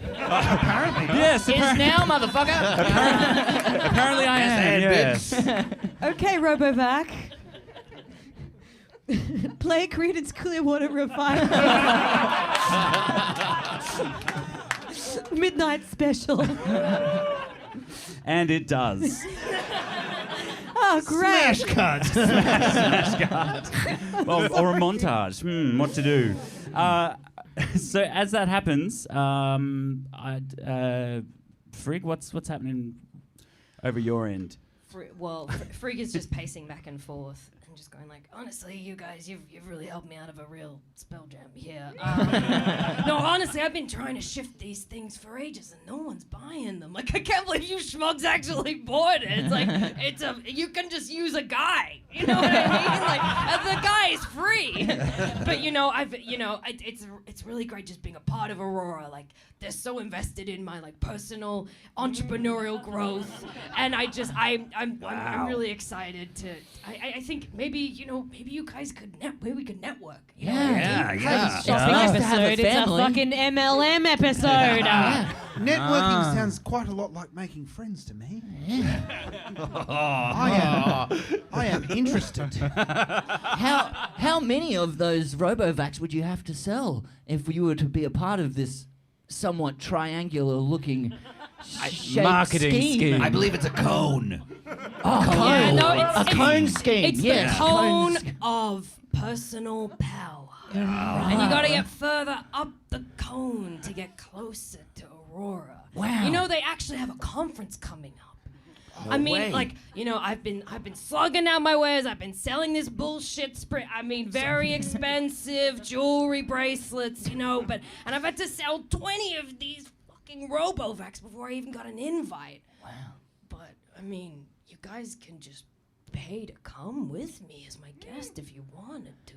Apparently. Yes, It's now, motherfucker. apparently I am. Yes. Okay, RoboVac. Play Creedence Clearwater Revival. Midnight special. And it does. Oh, great. Smash cut. Smash cut. or a montage. What to do? So as that happens, Frig, what's happening over your end? Frig is just pacing back and forth and just going like, honestly, you guys, you've really helped me out of a real spell jam here. No, honestly, I've been trying to shift these things for ages and no one's buying them. Like, I can't believe you schmugs actually bought it. It's like, you can just use a guy. You know what I mean? Like, the guy is free. But it's really great just being a part of Aurora. Like, they're so invested in my like personal entrepreneurial growth, and I'm really excited to. I think maybe you guys could maybe we could network. Yeah. It's a fucking MLM episode. Networking sounds quite a lot like making friends to me. I am interested. How many of those RoboVacs would you have to sell if you were to be a part of this somewhat triangular-looking marketing scheme? I believe it's a cone. Oh, cone. Yeah, no, a cone scheme. It's the cone of personal power. And you gotta get further up the cone to get closer to Aurora. Wow. You know, they actually have a conference coming up. I've been slugging out my wares. I've been selling this bullshit very expensive jewelry bracelets, and I've had to sell 20 of these fucking RoboVacs before I even got an invite. Wow. But, you guys can just pay to come with me as my guest if you wanted to.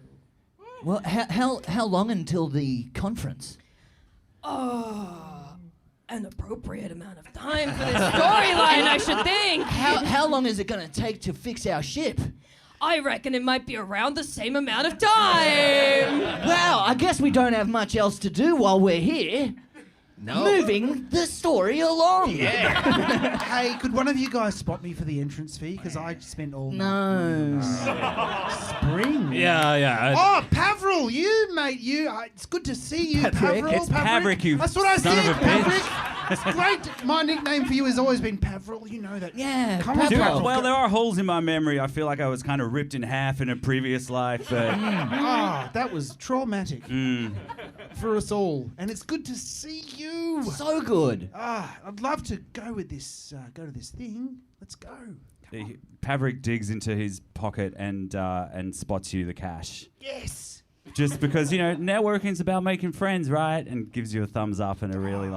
Well, how long until the conference? An appropriate amount of time for this storyline, I should think. How long is it going to take to fix our ship? I reckon it might be around the same amount of time. Wow, I guess we don't have much else to do while we're here. No. Moving the story along. Yeah. Hey, could one of you guys spot me for the entrance fee? Because I spent all No. spring. Yeah. Oh, Pavril, you, mate, it's good to see you, Pavril. It's Pavrik, you That's what I son said, of a bitch. Pavrik. Great. My nickname for you has always been Pavril. You know that. Yeah, Come on, Dude, Pavril. well, there are holes in my memory. I feel like I was kind of ripped in half in a previous life, but That was traumatic for us all, and it's good to see you. So good. I'd love to go with this. Go to this thing. Let's go. Pavrik digs into his pocket and spots you the cash. Yes. Just because, networking's about making friends, right? And gives you a thumbs up and a really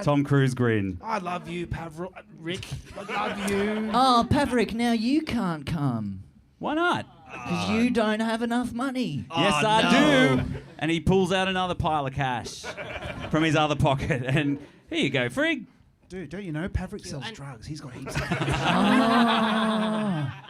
Tom Cruise grin. I love you, Pavril. Rick, I love you. Oh, Pavrik, now you can't come. Why not? Because you don't have enough money. Yes, I do. And he pulls out another pile of cash from his other pocket. And here you go, Frig. Dude, don't you know Pavrik sells drugs? He's got heaps of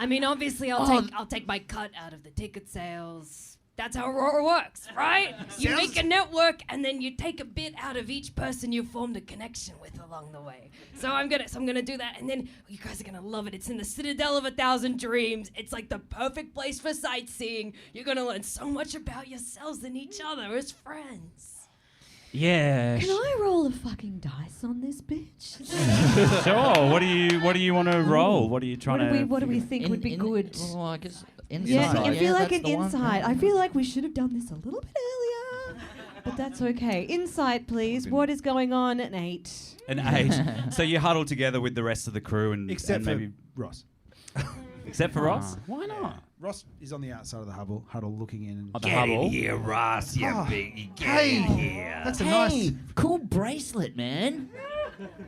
I mean, obviously, I'll take my cut out of the ticket sales. That's how Aurora works, right? You make a network, and then you take a bit out of each person you formed a connection with along the way. So I'm gonna do that, and then you guys are gonna love it. It's in the Citadel of 1,000 Dreams. It's like the perfect place for sightseeing. You're gonna learn so much about yourselves and each other as friends. Yeah. Can I roll a fucking dice on this bitch? Sure. What do you want to roll? What are you trying to? What do we think would be good? Well, I guess insight. Yeah, I feel like that's an the one. insight. I feel like we should have done this a little bit earlier, but that's okay. Insight, please. What is going on? An 8. An 8. So you huddle together with the rest of the crew and Except for maybe Ross. except for Ross. Why not? Ross is on the outside of the huddle looking in. Oh, the Get huddle. in here, Ross, you Oh, big. Get hey, in here. That's a Hey, nice. cool bracelet, man.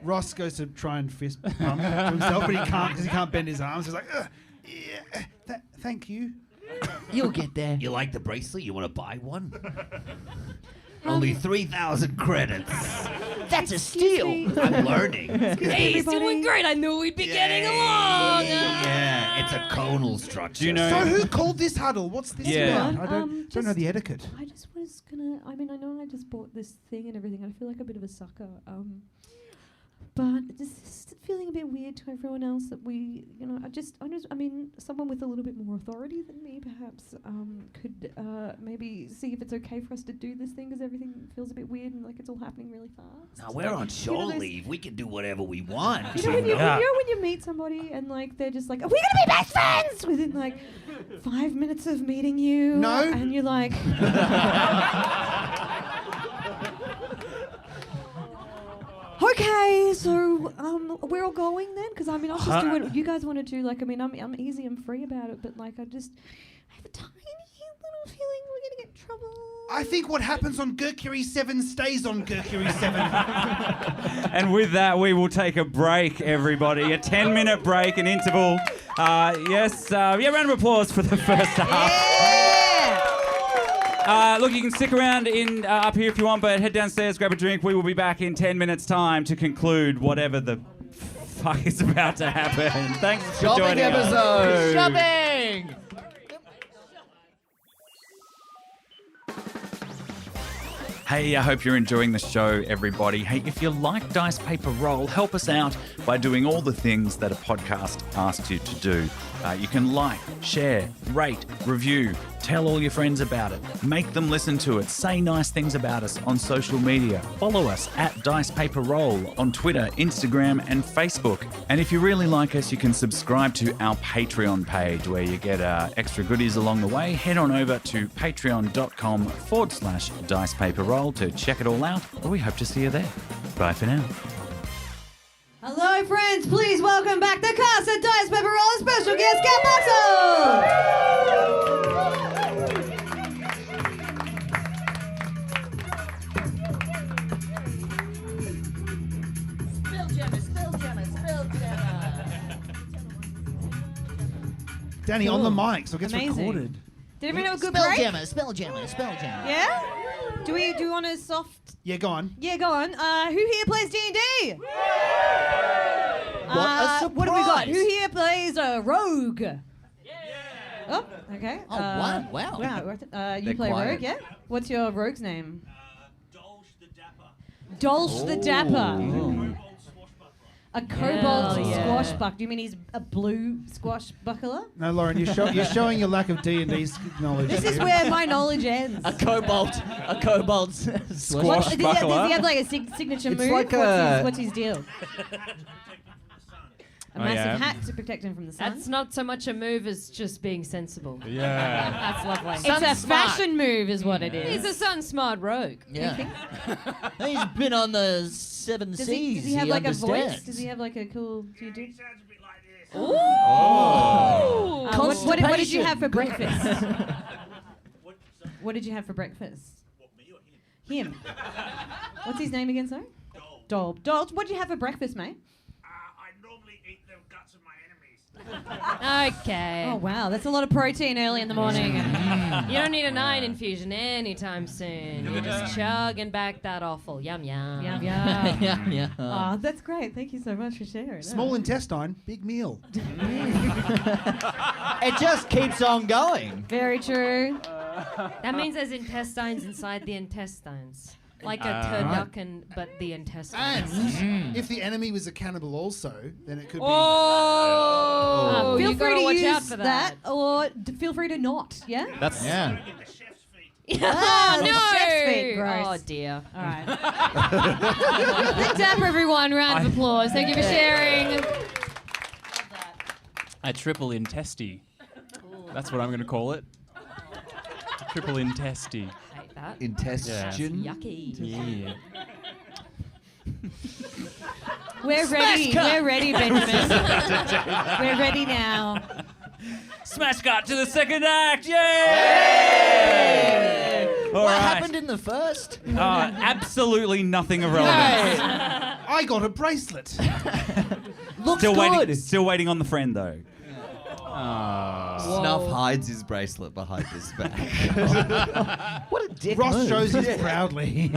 Ross goes to try and fist bump to himself, but he can't because he can't bend his arms. He's like, yeah, thank you. You'll get there. You like the bracelet? You want to buy one? Only 3,000 credits. That's a steal. I'm learning. Hey, he's doing great. I knew we'd be getting along. Yeah, it's a conal structure. Do you know? So who called this huddle? What's this Yeah. about? I don't know the etiquette. I just was gonna. I mean, I know I just bought this thing and everything. I feel like a bit of a sucker. But just feeling a bit weird to everyone else that we, I mean, someone with a little bit more authority than me perhaps could maybe see if it's okay for us to do this thing because everything feels a bit weird and like it's all happening really fast. Now, we're on shore leave. We can do whatever we want. You know, when you meet somebody and like they're just like, are we gonna be best friends within like 5 minutes of meeting you? No. And you're like, okay, so we're all going then, because I mean I'll just do what you guys want to do. Like I mean I'm easy, I'm free about it, but like I have a tiny little feeling we're gonna get in trouble. I think what happens on Mercury 7 stays on Mercury 7. And with that, we will take a break, everybody. A 10-minute break, an interval. Round of applause for the first half. Look, you can stick around up here if you want, but head downstairs, grab a drink. We will be back in 10 minutes' time to conclude whatever the fuck is about to happen. Thanks for joining us. Shopping! Hey, I hope you're enjoying the show, everybody. Hey, if you like Dice Paper Roll, help us out by doing all the things that a podcast asks you to do. You can like, share, rate, review, tell all your friends about it, make them listen to it, say nice things about us on social media. Follow us at Dice Paper Roll on Twitter, Instagram, and Facebook. And if you really like us, you can subscribe to our Patreon page where you get extra goodies along the way. Head on over to patreon.com/Dice Paper Roll to check it all out. We hope to see you there. Bye for now. Hello, friends. Please welcome back the cast of Dice Paper Roll and special guest Scout Boxall. Danny, on the mic, so it gets Amazing. recorded. Did everyone have a good break? Spelljammer. Yeah? Do we want a soft? Yeah, go on. Yeah, go on. Who here plays D&D? What have we got? Who here plays a rogue? Oh, okay. Oh, wow. You play quiet. rogue, yeah? What's your rogue's name? Dolch the Dapper. A kobold squashbuckler. Do you mean he's a blue squashbuckler? No, Lauren, you're showing your lack of D&D knowledge. This is where my knowledge ends. A kobold Squash Does he buckler. have like a signature move? like What's his deal? A massive yeah. hat to protect him from the sun. That's not so much a move as just being sensible. Yeah. That's lovely. It's a fashion move, is what it is. He's a sun smart rogue. Yeah. He's been on the 7 Does seas. he have like a voice? understands. Does he have like a cool? Do you do? Ooh. What did you have for breakfast? What did you have for breakfast? Him. What's his name again, sorry? Dolb. Dolb, what did you have for breakfast, mate? I normally eat the guts of my enemies. Okay. Oh wow, that's a lot of protein early in the morning. You don't need an iron infusion anytime soon. You're just chugging back that offal. Yum yum. Yum yum. Yeah. Oh, that's great. Thank you so much for sharing. Small intestine, big meal. It just keeps on going. Very true. That means there's intestines inside the intestines. Like a turducken, but the intestines. And if the enemy was a cannibal also, then it could Oh, Feel you free gotta to watch use out for that. or feel free to not. Yeah. That's Yeah. Oh, no! Chef's feet, gross. Oh dear. All right. Thanks for everyone. Round of applause. Thank you for sharing. a triple intesti. That's what I'm going to call it. Triple intesti. Hate that. Intestine. Yucky. Yeah. We're ready. We're ready, Benjamin. We're ready now. Smash cut to the second act. Yay! All What right. happened in the first? Absolutely nothing of relevance. I got a bracelet. Looks Still good. waiting. Still waiting on the friend though. Snuff hides his bracelet behind his back. What a dick Ross move. shows it proudly.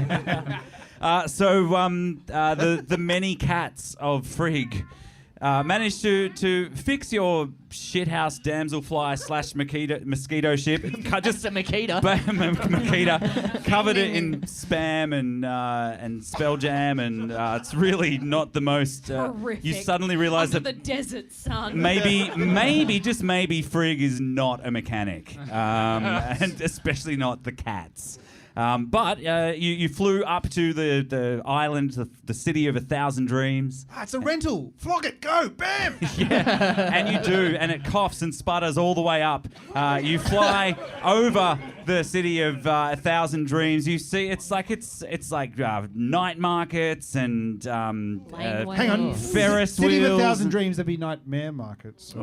The many cats of Frig managed to fix your shithouse damselfly / mosquito ship. Just a Makita. Makita. Covered it in spam and Spelljam, and it's really not the most. Horrific. You suddenly realise Under that the desert sun. maybe, just maybe, Frig is not a mechanic, and especially not the cats. But you flew up to the island, the city of 1,000 dreams. It's a rental. Flog it. Go. Bam. And you do, and it coughs and sputters all the way up. You fly over the city of 1,000 dreams. You see, it's like night markets and Laneways. Hang on. Ferris City wheels. of 1,000 dreams, there'd be nightmare markets. Depends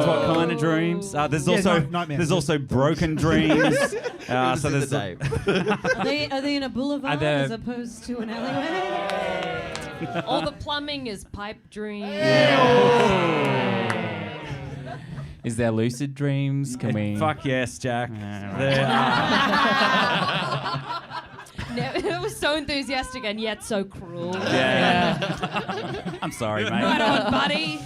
what kind of dreams. There's nightmares. also broken dreams. So there's the Are they in a boulevard Are there- as opposed to an alleyway? All the plumbing is pipe dreams. Is there lucid dreams? Can we? Fuck yes, Jack. It was so enthusiastic and yet so cruel. Yeah. I'm sorry, mate. Right on, buddy.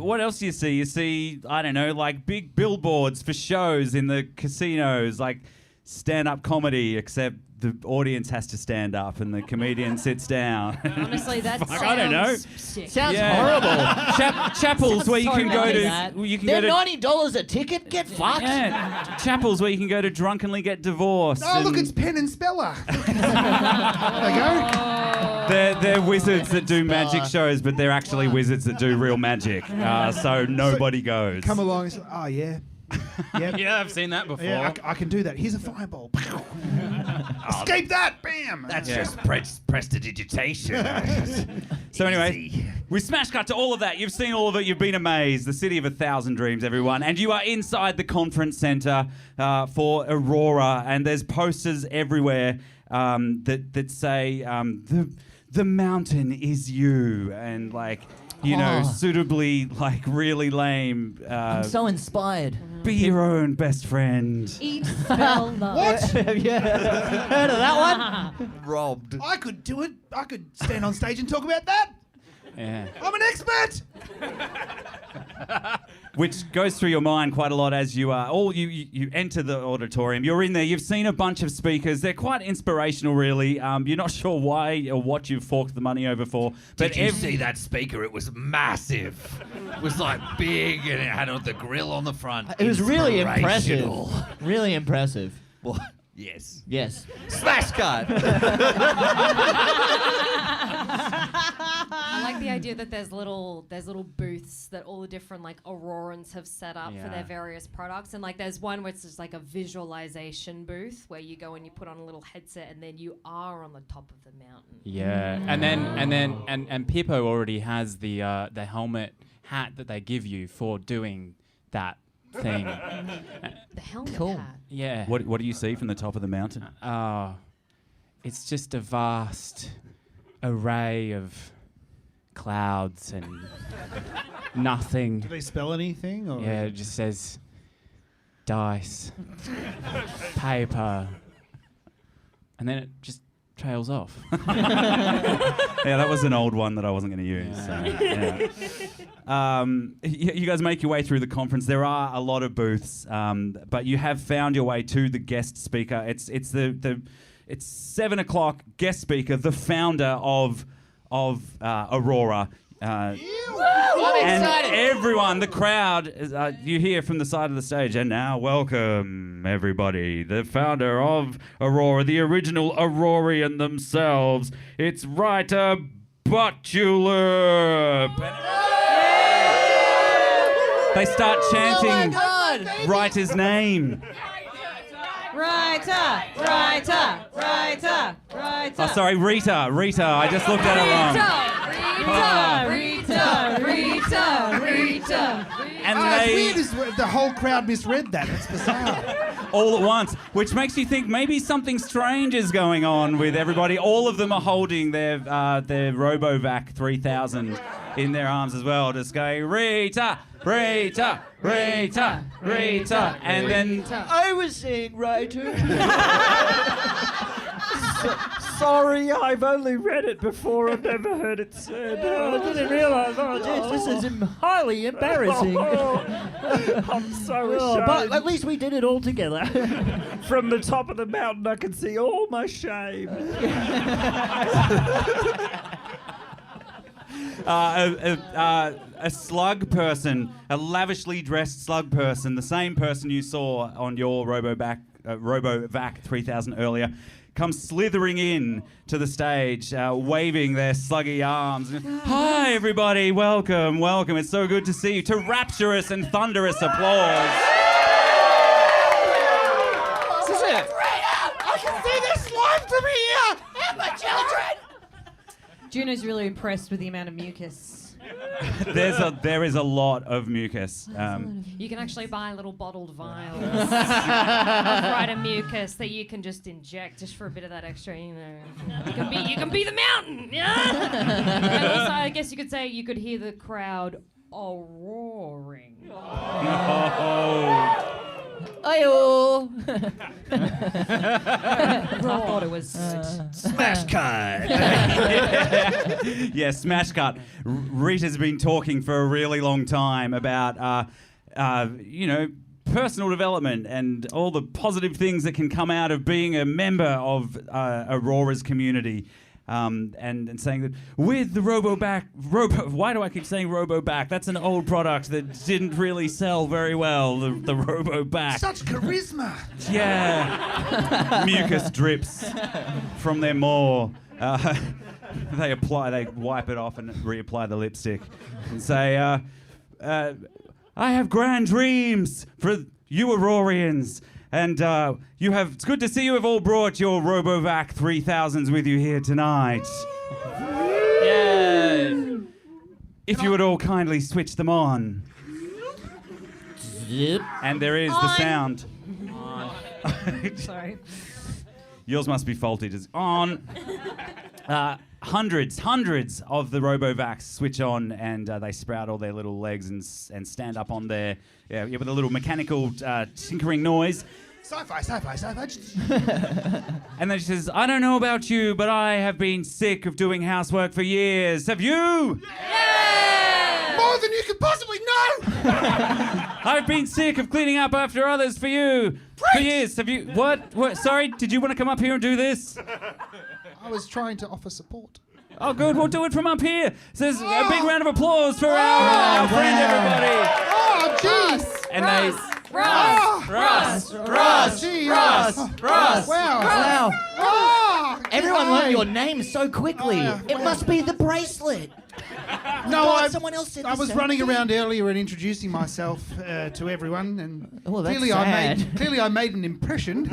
What else do you see? You see, I don't know, like big billboards for shows in the casinos, like stand-up comedy, except the audience has to stand up and the comedian sits down. Honestly, that sounds I don't know. sick. Sounds Yeah. horrible. Chapels where you so can go bad. to. You can They're go to. $90 a ticket? Get fucked. Yeah, chapels where you can go to drunkenly get divorced. Oh, look, and it's Penn and Speller. There you go. they're wizards that do magic shows, but they're actually wizards that do real magic. So nobody goes. Come along and say, oh, yeah. Yep. Yeah, I've seen that before. Yeah, I can do that. Here's a fireball. Escape that! Bam! That's just prestidigitation. So anyway, Easy. we smash cut to all of that. You've seen all of it. You've been amazed. The city of 1,000 dreams, everyone. And you are inside the conference center for Aurora. And there's posters everywhere that say the mountain is you, and like. Suitably, like, really lame. I'm so inspired. Be your own best friend. Eat, spell, love. What? Have you heard of that one? Robbed. I could do it. I could stand on stage and talk about that. Yeah. I'm an expert. Which goes through your mind quite a lot as you you enter the auditorium. You're in there. You've seen a bunch of speakers. They're quite inspirational, really. You're not sure why or what you've forked the money over for. But Did you see that speaker? It was massive. It was like big, and it had the grill on the front. It was really impressive. Inspirational. Really impressive. What? Yes. Yes. Smash cut. I like the idea that there's little booths that all the different like Aurorans have set up for their various products, and like there's one where it's just like a visualization booth where you go and you put on a little headset and then you are on the top of the mountain. Yeah, and Pippo already has the helmet hat that they give you for doing that thing. The helmet Cool. hat. Yeah. what do you see from the top of the mountain? It's just a vast array of clouds and nothing. Do they spell anything? Or? Yeah, it just says dice, paper, and then it just trails off. Yeah, that was an old one that I wasn't going to use. You guys make your way through the conference. There are a lot of booths, but you have found your way to the guest speaker. It's 7 o'clock. Guest speaker, the founder of Aurora. I'm And excited. everyone, the crowd, you hear from the side of the stage, and now welcome everybody, the founder of Aurora, the original Aurorian themselves. It's Writer Butulip. They start chanting Oh my God. Writer's name. Writer, writer, writer, writer. Oh, sorry, Rita. I just looked at it wrong. Rita. And It's they weird is the whole crowd misread that. It's bizarre. all at once, which makes you think maybe something strange is going on with everybody. All of them are holding their RoboVac 3000 in their arms as well, just going Rita, Rita, Rita, Rita, and then I was saying writer. Sorry, I've only read it before. I've never heard it said. I didn't realise. Oh, jeez, this is highly embarrassing. I'm so ashamed. But at least we did it all together. From the top of the mountain, I could see all my shame. A slug person, a lavishly dressed slug person, the same person you saw on your RoboVac 3000 earlier, comes slithering in to the stage, waving their sluggy arms. Hi, everybody. Welcome. It's so good to see you. To rapturous and thunderous applause. This is it. I can see the slime from here. And my children. Juno's really impressed with the amount of mucus. There is a lot of mucus. You can actually buy little bottled vials of Writer mucus that you can just inject just for a bit of that extra, you know. You can be the mountain, yeah. And also, I guess you could say you could hear the crowd roaring. Ayo. I thought it was Smash cut. Yeah, smash cut. Rita's been talking for a really long time about, personal development and all the positive things that can come out of being a member of Aurora's community. And saying that with the why do I keep saying RoboBack? That's an old product that didn't really sell very well, the RoboBack. Such charisma. Yeah. Mucus drips from their maw. They wipe it off and reapply the lipstick and say, I have grand dreams for you Aurorians. And it's good to see you have all brought your RoboVac 3000s with you here tonight. Yeah. If you would all kindly switch them on. Zip. And there is the sound. Sorry. Yours must be faulty. It's on. Hundreds of the RoboVacs switch on, and they sprout all their little legs and stand up on their with a little mechanical tinkering noise. Sci-fi. And then she says, I don't know about you, but I have been sick of doing housework for years. Have you? Yeah! More than you could possibly know! I've been sick of cleaning up after others for you. For years. Have you? What? Sorry, did you want to come up here and do this? I was trying to offer support. Oh, good. We'll do it from up here. So there's a big round of applause for our friend, everybody. Oh, jeez! And they... Russ. Wow. Oh, Everyone learned your name so quickly. It must be the bracelet. No, someone else said I the was same running thing. around earlier and introducing myself to everyone, and Oh, that's clearly sad. I made an impression.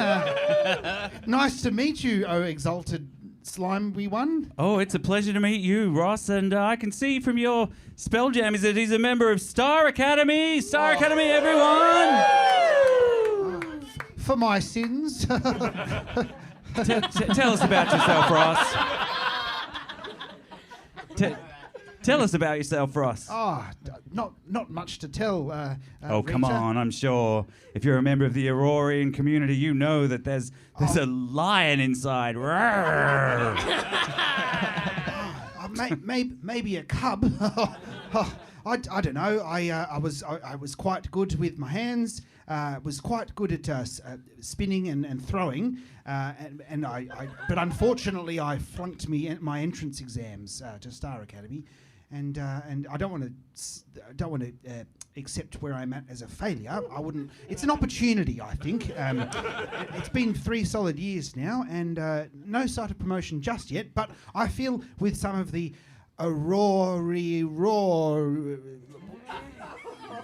Nice to meet you, oh exalted slimy one. Oh, it's a pleasure to meet you, Ross. And I can see from your Spelljammer that he's a member of Star Academy. Star Academy, everyone! For my sins. Tell us about yourself, Ross. Tell us about yourself, Ross. Not much to tell. Come Rita. on, I'm sure. If you're a member of the Aurorian community, you know that there's a lion inside. Maybe a cub. I don't know. I was quite good with my hands. Was quite good at spinning and throwing. But unfortunately, I flunked my entrance exams to Star Academy, and I don't want to accept where I'm at as a failure. I wouldn't. It's an opportunity, I think. It's been 3 solid years now, and no sight of promotion just yet. But I feel with some of the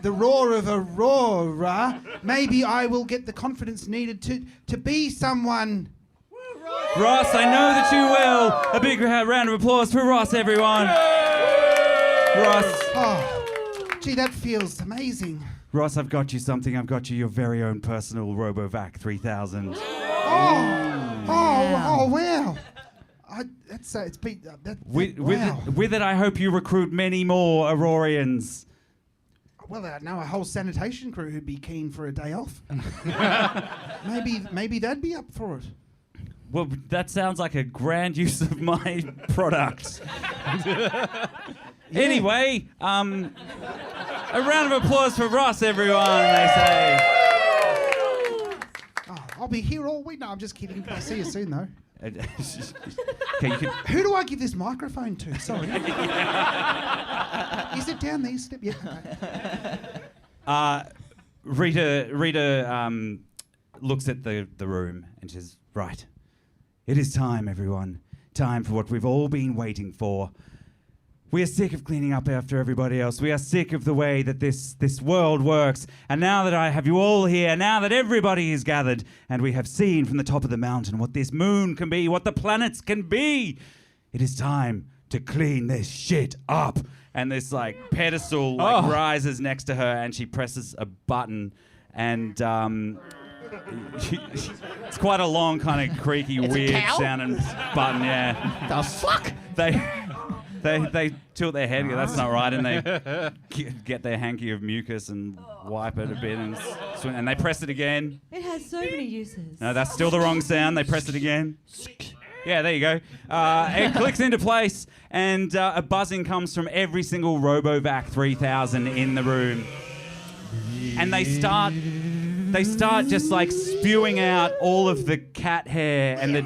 the roar of Aurora, maybe I will get the confidence needed to be someone. Ross, I know that you will. A big round of applause for Ross, everyone. Ross. Oh, gee, that feels amazing. Ross, I've got you something. I've got you your very own personal RoboVac 3000. Oh, wow. It's been wow. With it, I hope you recruit many more Aurorians. Well, I know a whole sanitation crew who'd be keen for a day off. maybe they'd be up for it. Well, that sounds like a grand use of my product. Anyway, a round of applause for Ross, everyone, they say. Oh, I'll be here all week. No, I'm just kidding. I'll see you soon, though. Okay, who do I give this microphone to? Sorry. Is it down these steps? Yeah. Rita looks at the room and says, right, it is time, everyone. Time for what we've all been waiting for. We are sick of cleaning up after everybody else. We are sick of the way that this world works. And now that I have you all here, now that everybody is gathered, and we have seen from the top of the mountain what this moon can be, what the planets can be, it is time to clean this shit up. And this pedestal rises next to her, and she presses a button, and it's quite a long, kind of creaky, weird sounding button. Yeah. The fuck? They tilt their head. That's not right, and they get their hanky of mucus and wipe it a bit, and they press it again. It has so many uses. No, that's still the wrong sound. They press it again. Yeah, there you go. It clicks into place, and a buzzing comes from every single RoboVac 3000 in the room, and they start just spewing out all of the cat hair and the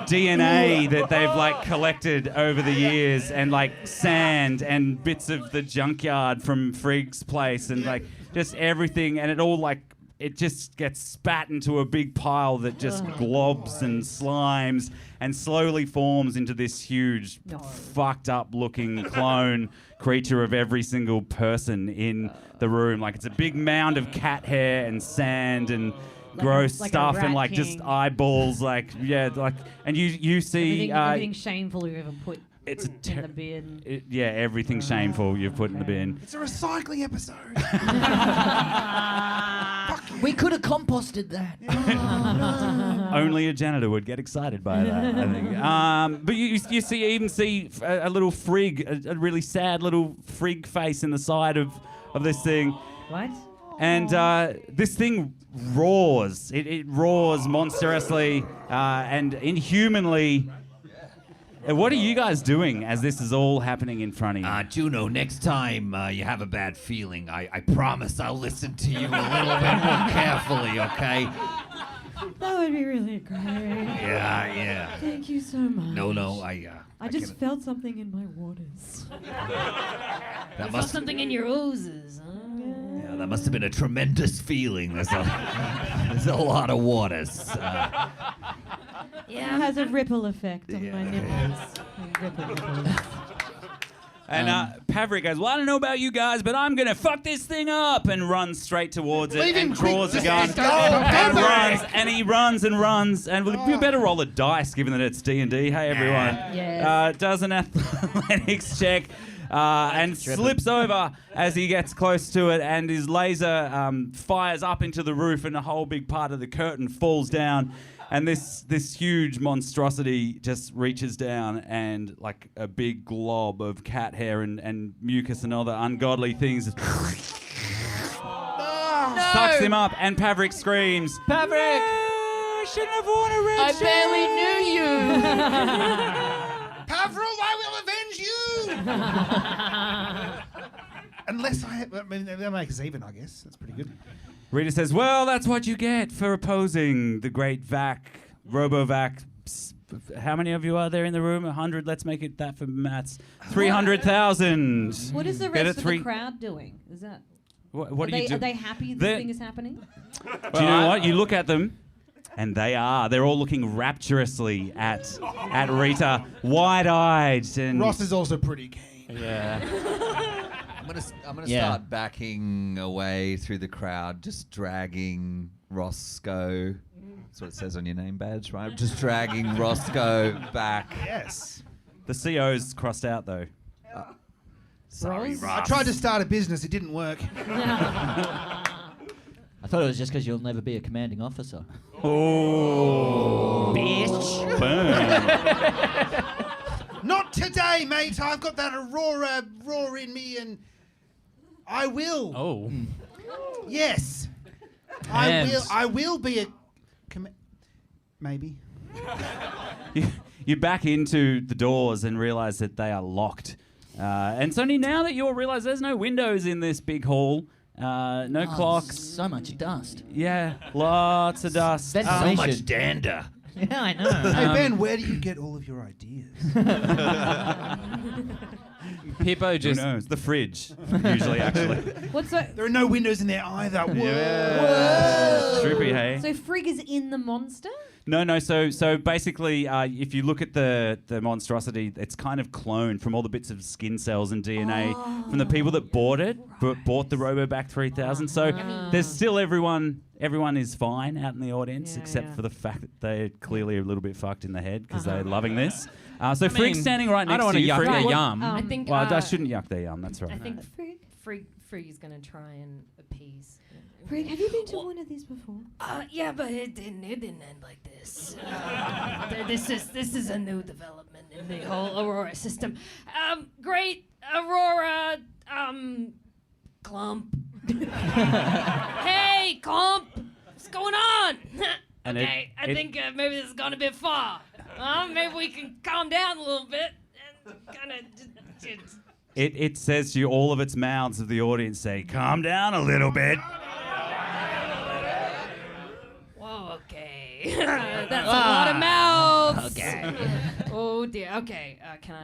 DNA that they've collected over the years, and sand and bits of the junkyard from Frig's place, and just everything, and it all it just gets spat into a big pile that just globs and slimes and slowly forms into this huge fucked up looking clone creature of every single person in the room. It's a big mound of cat hair and sand and gross stuff, and just eyeballs, and you see everything shameful you've ever put it's in the bin. Everything shameful you've put in the bin. It's a recycling episode. We could have composted that. Only a janitor would get excited by that, I think. But you even see a little Frig, a really sad little Frig face in the side of this thing. What? And this thing roars. It roars monstrously and inhumanly. What are you guys doing as this is all happening in front of you? Juno, next time you have a bad feeling, I promise I'll listen to you a little bit more carefully, okay? That would be really great. Yeah. Thank you so much. No, I just felt something in my waters. I felt something in your oozes. Yeah, that must have been a tremendous feeling. There's a lot of waters. It has a ripple effect on my nipples. Ripples. And Pavrik goes, well, I don't know about you guys, but I'm going to fuck this thing up, and runs straight towards it and draws a gun and runs, and he runs and runs. And we better roll a dice, given that it's D&D. Hey, everyone. Yes. Does an athletics check and slips over as he gets close to it, and his laser fires up into the roof, and a whole big part of the curtain falls down. And this huge monstrosity just reaches down and like a big glob of cat hair and mucus and other ungodly things sucks him up, and Pavrik screams, Pavrik! I shouldn't have worn a red I shirt. barely knew you! Pavril, I will avenge you! Unless I mean, that makes us even, I guess. That's pretty good. Rita says, well, that's what you get for opposing the great Robovac. How many of you are there in the room? 100. Let's make it that for maths. 300,000. What is the rest of the crowd doing? Is that... What do you do? Are they happy this thing is happening? Do you know what? You look at them, and they are. They're all looking rapturously at Rita, wide-eyed. And Ross is also pretty keen. Yeah. I'm gonna start backing away through the crowd, just dragging Roscoe. That's what it says on your name badge, right? Just dragging Roscoe back. Yes. The CO's crossed out, though. Sorry, Ross. I tried to start a business. It didn't work. I thought it was just because you'll never be a commanding officer. Oh. Bitch. Boom. Not today, mate. I've got that Aurora roar in me, and I will. Oh. Yes. And- I will be a... maybe. You back into the doors and realise that they are locked. And it's only now that you'll realise there's no windows in this big hall. No clocks. So much dust. Yeah, lots of dust. So much dander. Yeah, I know. Hey, Ben, where do you get all of your ideas? Pippo Who just knows? The fridge, usually, actually. What's so? There are no windows in there either. Whoa. Yeah. Trippy, hey? So Frig is in the monster? No. So basically, if you look at the monstrosity, it's kind of cloned from all the bits of skin cells and DNA from the people that bought it, bought the Robovac 3000. So there's still everyone is fine out in the audience, except for the fact that they're clearly a little bit fucked in the head because they're loving this. So Frig's standing right next to you. I don't want to yuck Frig. their yum. I think. Well, I shouldn't yuck their yum. That's right. I think Frig is going to try and appease. Frig, have you been to one of these before? Yeah, but it didn't end like this. This is a new development in the whole Aurora system. Great Aurora, Clump. Hey, Clump, what's going on? And okay, I think maybe this has gone a bit far. Maybe we can calm down a little bit and kind of. It says to you, all of its mouths of the audience say, calm down a little bit. Whoa, okay. That's a lot of mouths. Okay. Oh dear. Okay. Can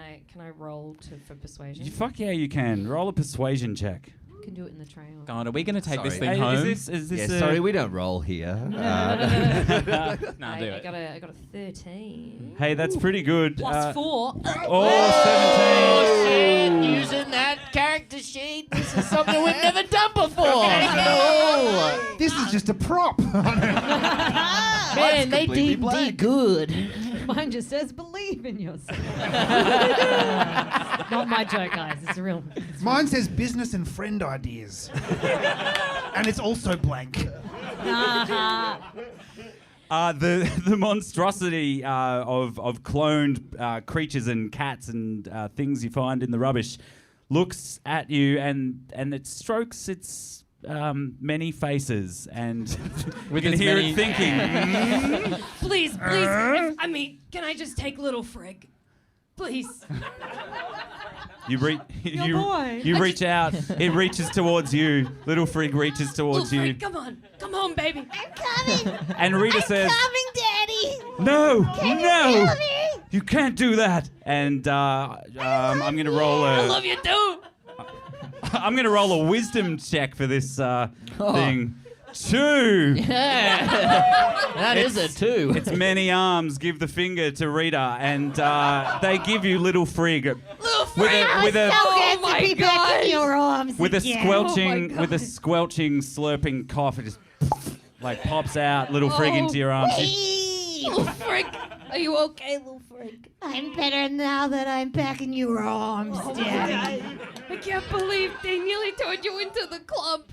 I roll for persuasion? Fuck yeah, you can. Roll a persuasion check. You can do it in the trail. God, are we going to take this Sorry. thing home? Is this Sorry, we don't roll here. Nah, do I it. got a 13. Hey, that's pretty good. Plus 4. Oh, 17. Shit, using that character sheet. This is something we've never done before. No. This is just a prop. Man, they completely D blank. good. Mine just says believe in yourself. Not my joke, guys. It's a real one. Mine says business and friend ideas. And it's also blank. The monstrosity of cloned creatures and cats and things you find in the rubbish looks at you and it strokes its many faces and With you can its hear many- it thinking. Please. Can I just take little Frig? Please. You boy. reach out. It reaches towards you. Little Frig reaches towards Little you. Frig, come on. Come home, baby. I'm coming. And Rita says, Coming, Daddy. "No, Can no, you feel me? you can't do that." And I'm going to roll I a. love you too. I'm going to roll a wisdom check for this thing. 2. That is a 2. It's many arms give the finger to Rita, and they give you little Frig with a So good Oh my to be back in your arms with a again. squelching slurping cough. It just like pops out little Frig into your arms. Little Frig, are you okay, little Frig? I'm better now that I'm back in your arms, Daddy. I can't believe they nearly turned you into the club.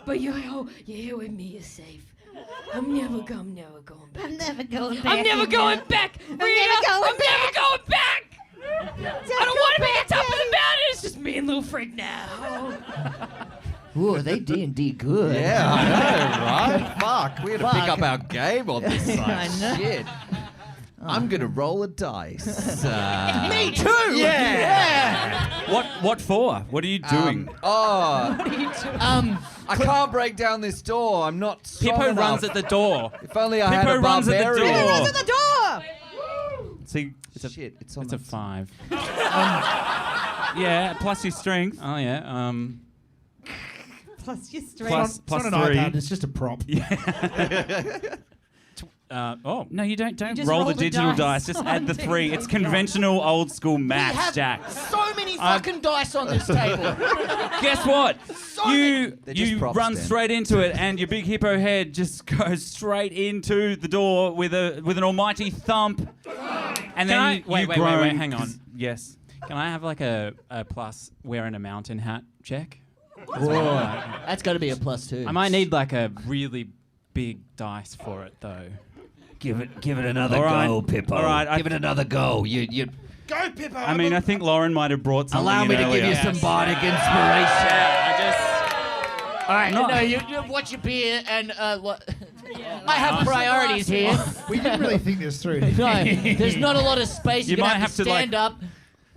But you're here with me, you're safe. I'm never going back. I'm never going back. I'm never going back. I'm never going back. I don't want to be on top of the mountain. It's just me and little Frig now. Ooh, are they D&D good? Yeah, I know, right? Fuck, we had to pick up our game on this side. I know. Shit. I'm gonna roll a dice. Me too. Yeah. What for? What are you doing? I can't break down this door. I'm not strong Pippo enough. runs at the door. If only I had Pippo a runs at the barbarian. door. Runs at the door. See, it's a, Shit, it's on it's a that 5. Yeah, plus your strength. Oh yeah. Plus your strength. Plus It's not an 3. iPad, it's just a prop. Oh no, you don't just roll roll the the digital dice dice. Just on add the the 3. It's digital conventional old school We maths, have Jack. so many fucking dice on this table. Guess what? They're just You props, run Dan. straight into it, and your big hippo head just goes straight into the door with an almighty thump. And then you wait, groan. hang on. Yes. Can I have like a plus wearing a mountain hat check? That's got to be a +2. I might need like a really big dice for it though. Give it another All right. go, Pippo. All right, Give it another go. You Go, Pippo! I mean, I think Lauren might have brought something allow in me to earlier. give you some bardic inspiration. All right, no, you watch your beer and what? I have priorities here. We didn't really think this through. No, there's not a lot of space. You You're gonna might have to have to, stand up.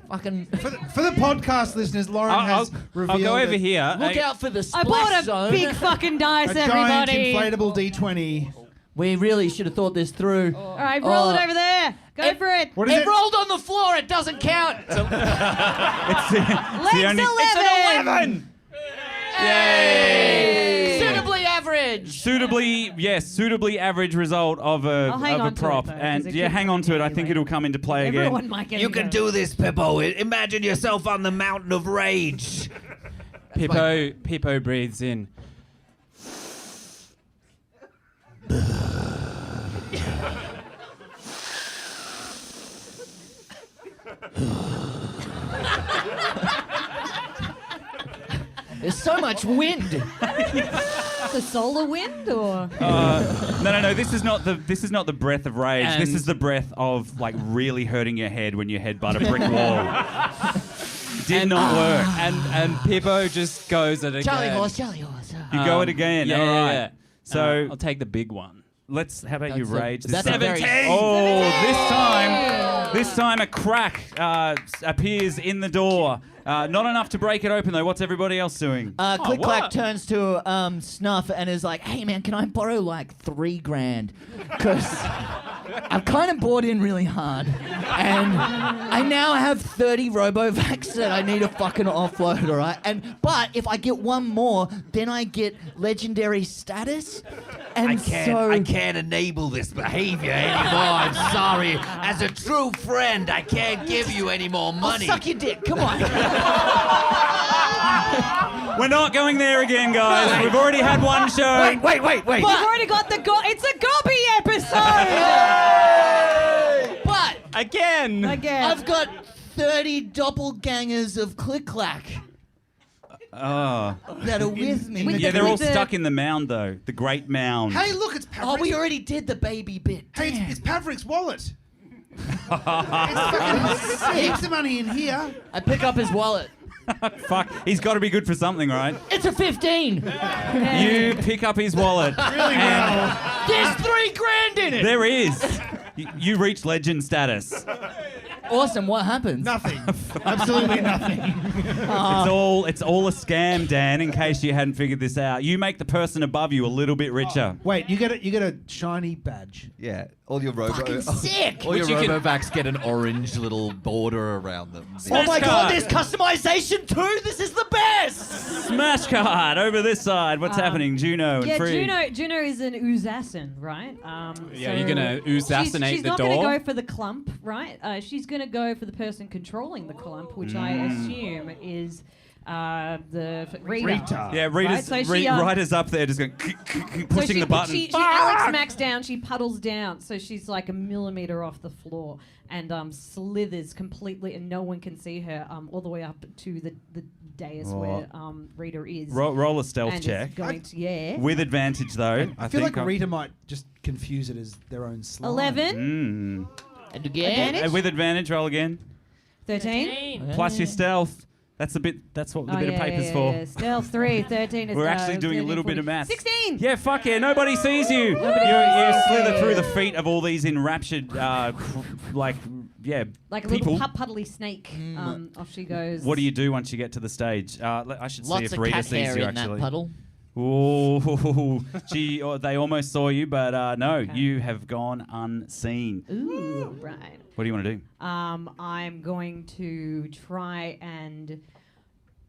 Fucking For the podcast listeners, Lauren has revealed I'll go over that here. look out for the I splash bought a zone. big fucking dice, a giant everybody. inflatable D20. We really should have thought this through. All right, roll it over there. Go for it. What is It it? rolled on the floor. It doesn't count. It's the only- It's an 11. Yay! Suitably average. Suitably average result of I'll hang a on to it, prop. though, 'cause and it yeah, could hang on to it. I really think like- it'll come into play Everyone again. might get You a can go. do this, Pippo. Imagine yourself on the mountain of rage. Pippo breathes in. There's so much wind. The solar wind, or No. This is not the breath of rage. This And- is the breath of like really hurting your head when you headbutt a brick wall. Did not work. And Pippo just goes at it Charlie again. horse. You go it again. Yeah, All right. yeah. So I'll take the big one. let's. How about you That's a- rage? that's a very- Oh, this time a crack appears in the door. Not enough to break it open though. What's everybody else doing? Click Clack what? turns to Snuff and is like, "Hey man, can I borrow like $3,000? Because I've kind of bought in really hard, and I now have 30 Robovacs that I need to fucking offload. All right, but if I get one more, then I get legendary status, and I so can't enable this behavior anymore. I'm sorry. As a true friend, I can't give you any more I'll money. suck your dick. Come on." We're not going there again, guys. We've already had one show. Wait. we've already got the it's a Gobby episode. But Again. I've got 30 doppelgangers of Click Clack Oh. that are with me. Yeah, they're all stuck in the mound though. The great mound. Hey, look, it's Pavrick's. Oh, we already did the baby bit. Hey, Damn. it's Pavrick's wallet. It's fucking heaps of money in here. I pick up his wallet. Fuck. He's got to be good for something, right? It's a 15. You pick up his wallet. Really well. There's $3,000 in it. There is. You reach legend status. Awesome. What happens? Nothing. Absolutely nothing. It's all a scam, Dan. In case you hadn't figured this out, you make the person above you a little bit richer. Wait, you get a shiny badge. Yeah, all your Fucking sick. all your Which you can- Robovacs get an orange little border around them. Oh my card. god, there's customization too. This is the best. Smash card over this side. What's happening, Juno and Yeah, Free? Juno is an Oozassin, right? Yeah, you're gonna Oozassinate she's the not door? gonna go for the clump, right? She's gonna go for the person controlling the clump, which I assume is Rita. Yeah, Rita's, Right, so she, Rita's up there just going, pushing the button. She Alex smacks down, she puddles down, so she's like a millimetre off the floor and slithers completely, and no one can see her all the way up to the dais where Rita is. Roll a stealth and check. it's going to, With advantage, though. I feel like Rita might just confuse it as their own slime. 11. And again. With advantage, roll again. 13. Plus your stealth. That's what the bit of paper's for. Yeah. Stealth 3, 13 is We're actually doing a 13, little 40. bit of math. 16! Yeah, fuck yeah. Nobody sees you. You slither through the feet of all these enraptured, Like a people. little puddly snake. Off she goes. What do you do once you get to the stage? I should see if Rita sees you, actually. That puddle. Oh, they almost saw you, but no, you have gone unseen. Ooh, right. What do you want to do? I'm going to try and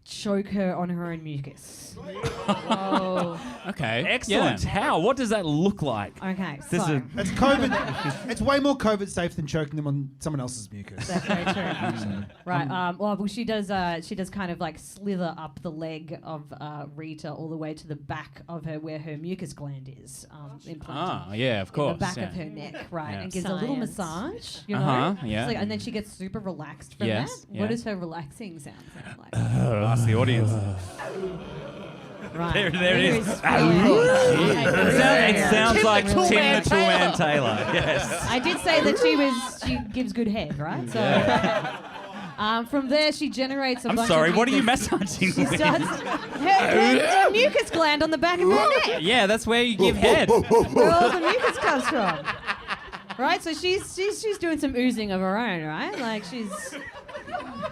choke her on her own mucus. Whoa. Okay. Excellent. Yeah. How? What does that look like? Okay, This so... is It's COVID. It's way more COVID safe than choking them on someone else's mucus. That's very true. Right. Well, she does kind of like slither up the leg of Rita all the way to the back of her, where her mucus gland is implanted. Yeah, of course. In the back yeah. of her neck, right, Yeah. and gives a little Science. massage. You know, Yeah. It's like, and then she gets super relaxed from Yes, that. yeah. What does her relaxing sound like? ask the audience. Right. There it is. It It sounds like Tim the Toolman Taylor. Yes. I did say that she gives good head, right? So from there she generates a I'm bunch sorry, of what are you mucus. massaging She with? starts her mucus gland on the back of her neck, Yeah, that's where you give head. where all the mucus comes from. Right, so she's doing some oozing of her own, right? Like she's.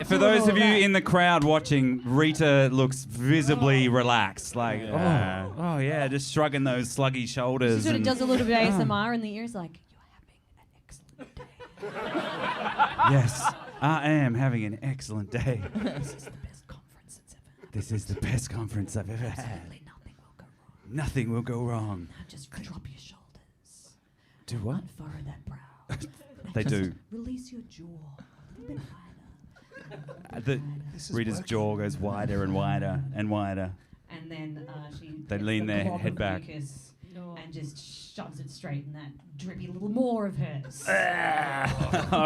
For those of you in the crowd watching, Rita looks visibly relaxed. Like, oh yeah, just shrugging those sluggy shoulders. She sort of and- does a little bit of ASMR in the ears, like, "You're having an excellent day." Yes, I am having an excellent day. This is the best conference it's ever had. This is the best conference I've ever had. Absolutely nothing will go wrong. Nothing will go wrong. Now just drop your shoulders. Do what? Unfurrow that brow. They do. Release your jaw a little bit higher. Rita's jaw goes wider and wider and wider. And then she They gets lean the their glob head of back. mucus and just shoves it straight in that drippy little maw of hers. All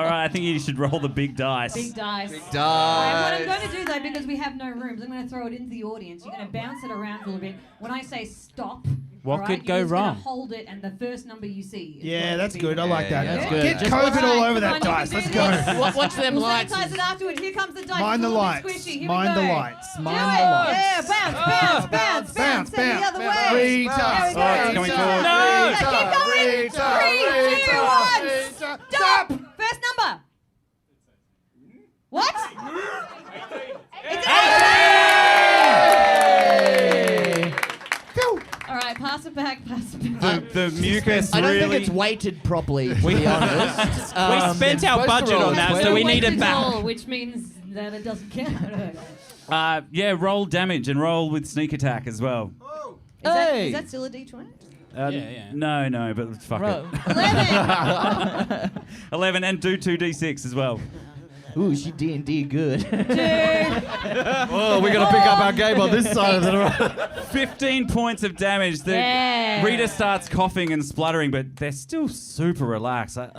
right, I think you should roll the big dice. Big dice. Big What I'm dice. going to do though, because we have no rooms, I'm going to throw it into the audience. You're going to bounce it around a little bit. When I say stop, What right, could go you're just wrong? Going to hold it, and the first number you see. Is Yeah, what that's will good. be I like that. Yeah, that's good. Get Just COVID all over Come that on, you dice. can Let's do go. this. Watch them We'll lights. sanitize it afterwards. Here comes the dice. Mind It's the a little lights. bit squishy. Here Mind we the go. lights. Do Mind it. the lights. Yeah, bounce. Bounce, Send the bounce. other way. Rita. There we go. Oh, it's coming forward. Yeah, keep going. Rita. 3, 2, 1. Stop. First number. What? It's 8. All right, pass it back. The mucus I don't really. think it's weighted properly, to be honest. We spent our supposed to budget roll on it. that, It's so we Weighted need it back. all, which means that it doesn't count. Yeah, roll damage and roll with sneak attack as well. Hey. Is that still a D20? Yeah. No, but fuck Bro. it. 11. 11 and do 2d6 as well. Ooh, she D&D good. Dude. Oh, we got to pick up our game on this side of the 15 points of damage. Yeah. Rita starts coughing and spluttering, but they're still super relaxed. Like,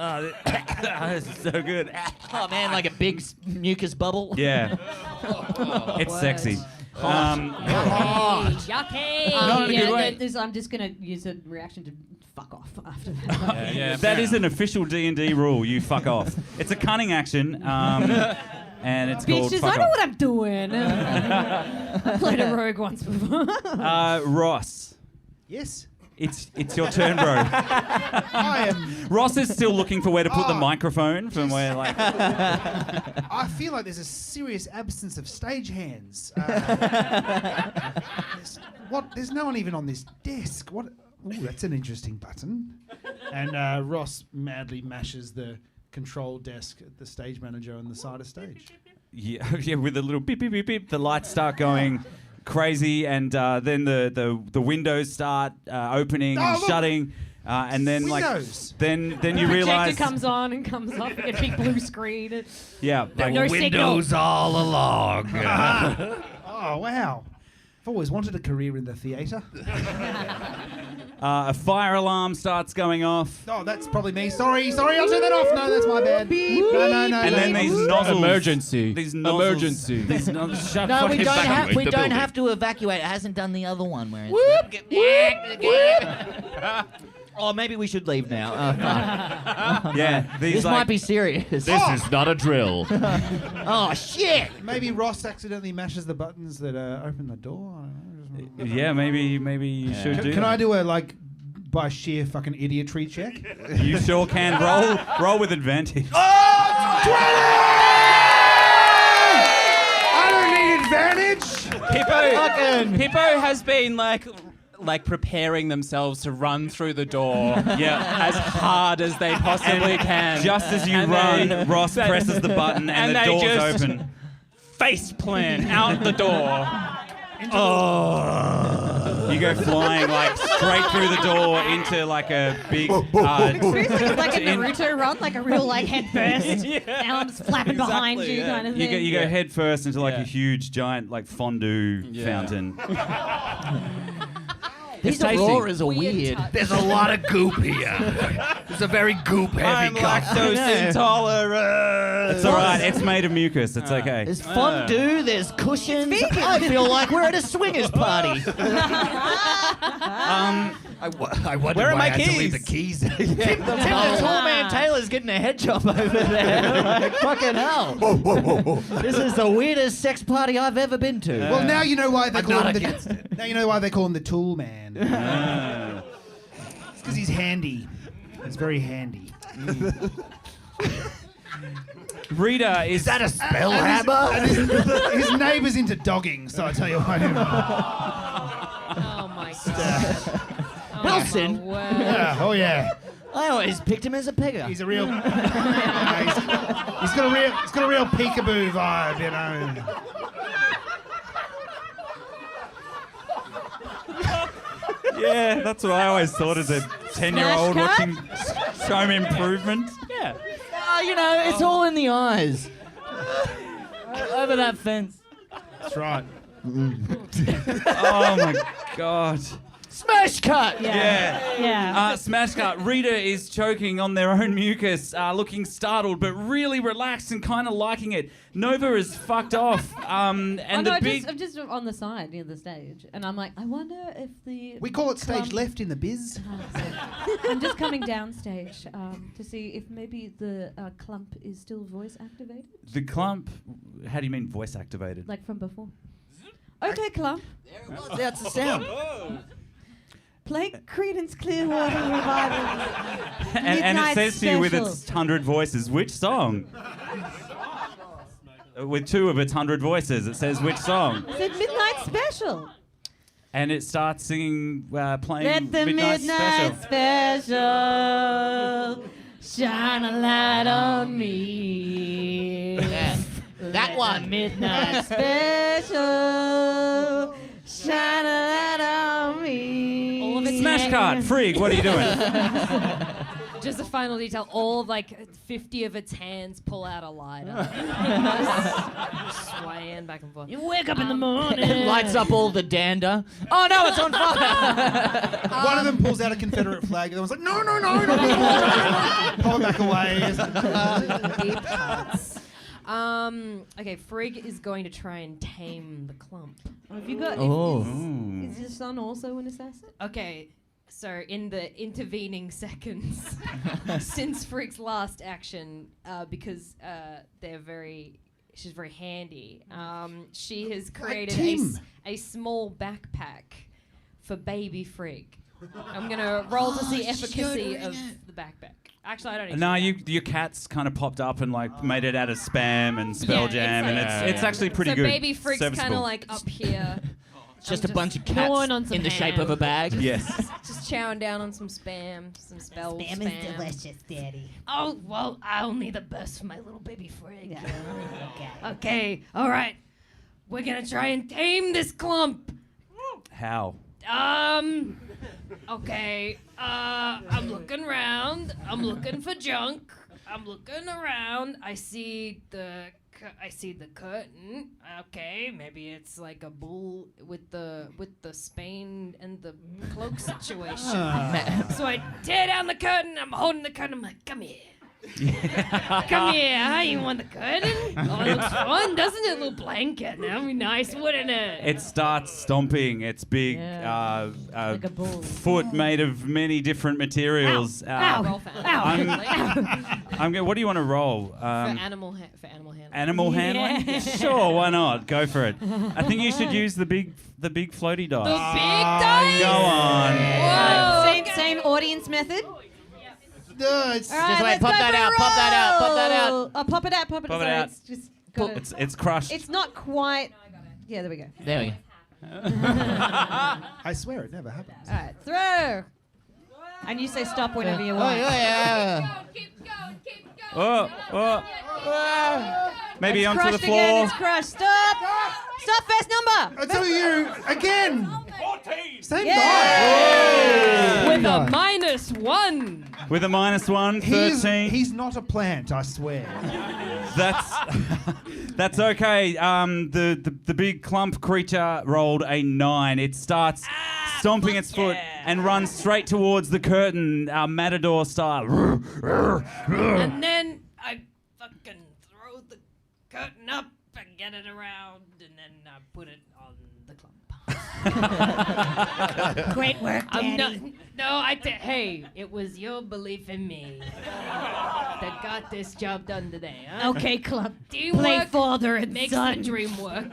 this is so good. Oh man, like a big mucus bubble. Yeah. It's sexy. Yucky. Not in a good way. I'm just gonna use a reaction to fuck off after that. Yeah, That is an official D&D rule. You fuck off. It's a cunning action, and it's called Bitches, fuck I know off. what I'm doing. I played a rogue once before. Ross, Yes. it's your turn, bro. I am. Ross is still looking for where to put the microphone from where, like. I feel like there's a serious absence of stagehands. There's no one even on this desk. What? Ooh, that's an interesting button. And Ross madly mashes the control desk at the stage manager on the side of stage. Yeah, with a little beep, beep, beep, beep, the lights start going crazy, and then the windows start opening and look. shutting, and then Windows. then you Projector realise, comes on and comes off. You get a big blue screen. yeah, like, No signal. Windows all along. Oh, Oh, wow. I've always wanted a career in the theatre. A fire alarm starts going off. Oh, that's probably me. Sorry, I'll turn that off. No, that's my bad. No. And then these nozzles. Emergency. These nozzles. Emergency. These nozzles. Shut No, we fucking don't back have. up. We don't have to evacuate. It hasn't done the other one where it's. Oh, maybe we should leave now. Oh, fuck. Yeah, these This like, might be serious. This is not a drill. Oh shit! Maybe Ross accidentally mashes the buttons that open the door. I don't know. Yeah, maybe you should do. Can that. I do a by sheer fucking idiotry check? You sure can. Roll with advantage. I don't need advantage. Hippo has been like preparing themselves to run through the door as hard as they possibly can. Just as you And run, Ross presses the button and the they door's just open. face plant out the door. You go flying like straight through the door into like a big. Seriously, like a Naruto run, like a real head first. Arms flapping behind you, kind of thing. You go head first into like a huge giant fondue fountain. These tasty. auroras are weird. There's a lot of goop here. It's a very goop-heavy coffee. lactose intolerant. It's all right. It's made of mucus. It's okay. There's fondue, there's cushions. I feel like we're at a swingers party. I wonder Where are why my I had to leave the keys? keys. Tim the tall man Taylor's getting a head job over there. Like, fucking hell. This is the weirdest sex party I've ever been to. Well, now you know why they I'm call not him against it. Now you know why they call him the Tool Man. It's because he's handy. He's very handy. Rita is that a spell hammer? His neighbour's into dogging, so I tell you what. Oh my god. Wilson? Oh, my word. Yeah, oh yeah. I always picked him as a pigger. He's a real. He's got a real peekaboo vibe, you know. Yeah, that's what I always thought as a 10-year-old Smash watching Home Improvement. Yeah. Oh, you know, it's all in the eyes. Over that fence. That's right. Oh my god. Smash cut! Yeah. Smash cut. Rita is choking on their own mucus, looking startled, but really relaxed and kind of liking it. Nova is fucked off. And the big. I'm just on the side near the stage, and I'm like, I wonder if the. We call it stage clump- left in the biz. I'm just coming downstage to see if maybe the clump is still voice activated, The clump. How do you mean voice activated? like from before. Okay, clump. That's the sound. Play Creedence Clearwater Revival. and it Midnight says to you with Special. its 100 voices, which song? With 2 of its 100 voices, it says which song. It's a Midnight Special. And it starts singing, playing Let the Midnight Special shine a light on me. That one. Midnight Special shine a light on me. All of it's Smash card, Frig, what are you doing? Just a final detail, all of 50 of its hands pull out a lighter. Swaying back and forth. You wake up in the morning. It lights up all the dander. Oh no, it's on fire! One of them pulls out a Confederate flag, and the other's like, no. Pull it back away. Deep cuts. Okay, Frig is going to try and tame the clump. Have you got? Oh. Is your son also an assassin? Okay, so in the intervening seconds since Frig's last action, because she's very handy, she has created Tim. a small backpack for baby Frig. I'm gonna roll to see efficacy of the backpack. Actually, I don't need No, to do that. your cat's kind of popped up and made it out of Spam and Spelljammer, Yeah, and it's actually pretty so good. baby Frig's kind Serviceable. of up here. It's just I'm a bunch of gnawing cats on some in the shape of a ham. bag. Yes. Just chowing down on some spam, some spell Spam is delicious, Daddy. Oh, well, only the best for my little baby Frig. Yeah. Okay. Okay, all right. We're gonna try and tame this clump. How? Okay. I'm looking around. I'm looking for junk. I'm looking around. I see the I see the curtain. Okay, maybe it's like a bull with the Spain and the cloak situation. So I tear down the curtain. I'm holding the curtain. I'm like, come here. Come here. How you want the curtain? Oh, it looks fun, doesn't it? A little blanket. That'd be nice, wouldn't it? It starts stomping its big like a bull. foot made of many different materials. Roll for What do you want to roll? for animal handling. Animal handling? Yeah. Sure, why not? Go for it. I think you should use the big floaty dice. The big dice. Go on. Whoa. Same audience method. No, it's All right, Just wait, let's pop go that for a out, pop that out, pop that out. roll. Oh, pop it out. Pop it Sorry, out. It's just gotta, It's crushed. it's not quite. Yeah, there we go. There we go. I swear it never happens. All right, throw. And you say stop whenever you Oh, want. yeah. Oh. Maybe It's onto the crushed again. floor. It's crushed. Stop. Stop. First number. I tell you again. 14. Same Yeah. guy. With a -1. With a -1, 13. He's not a plant, I swear. That's okay. The big clump creature rolled a 9. It starts stomping its foot and runs straight towards the curtain, matador style. And then I fucking throw the curtain up and get it around, and then I put it on the clump. Great work, Daddy. Hey, it was your belief in me that got this job done today, huh? Okay, Clump. Play Teamwork father and makes son. the dream work.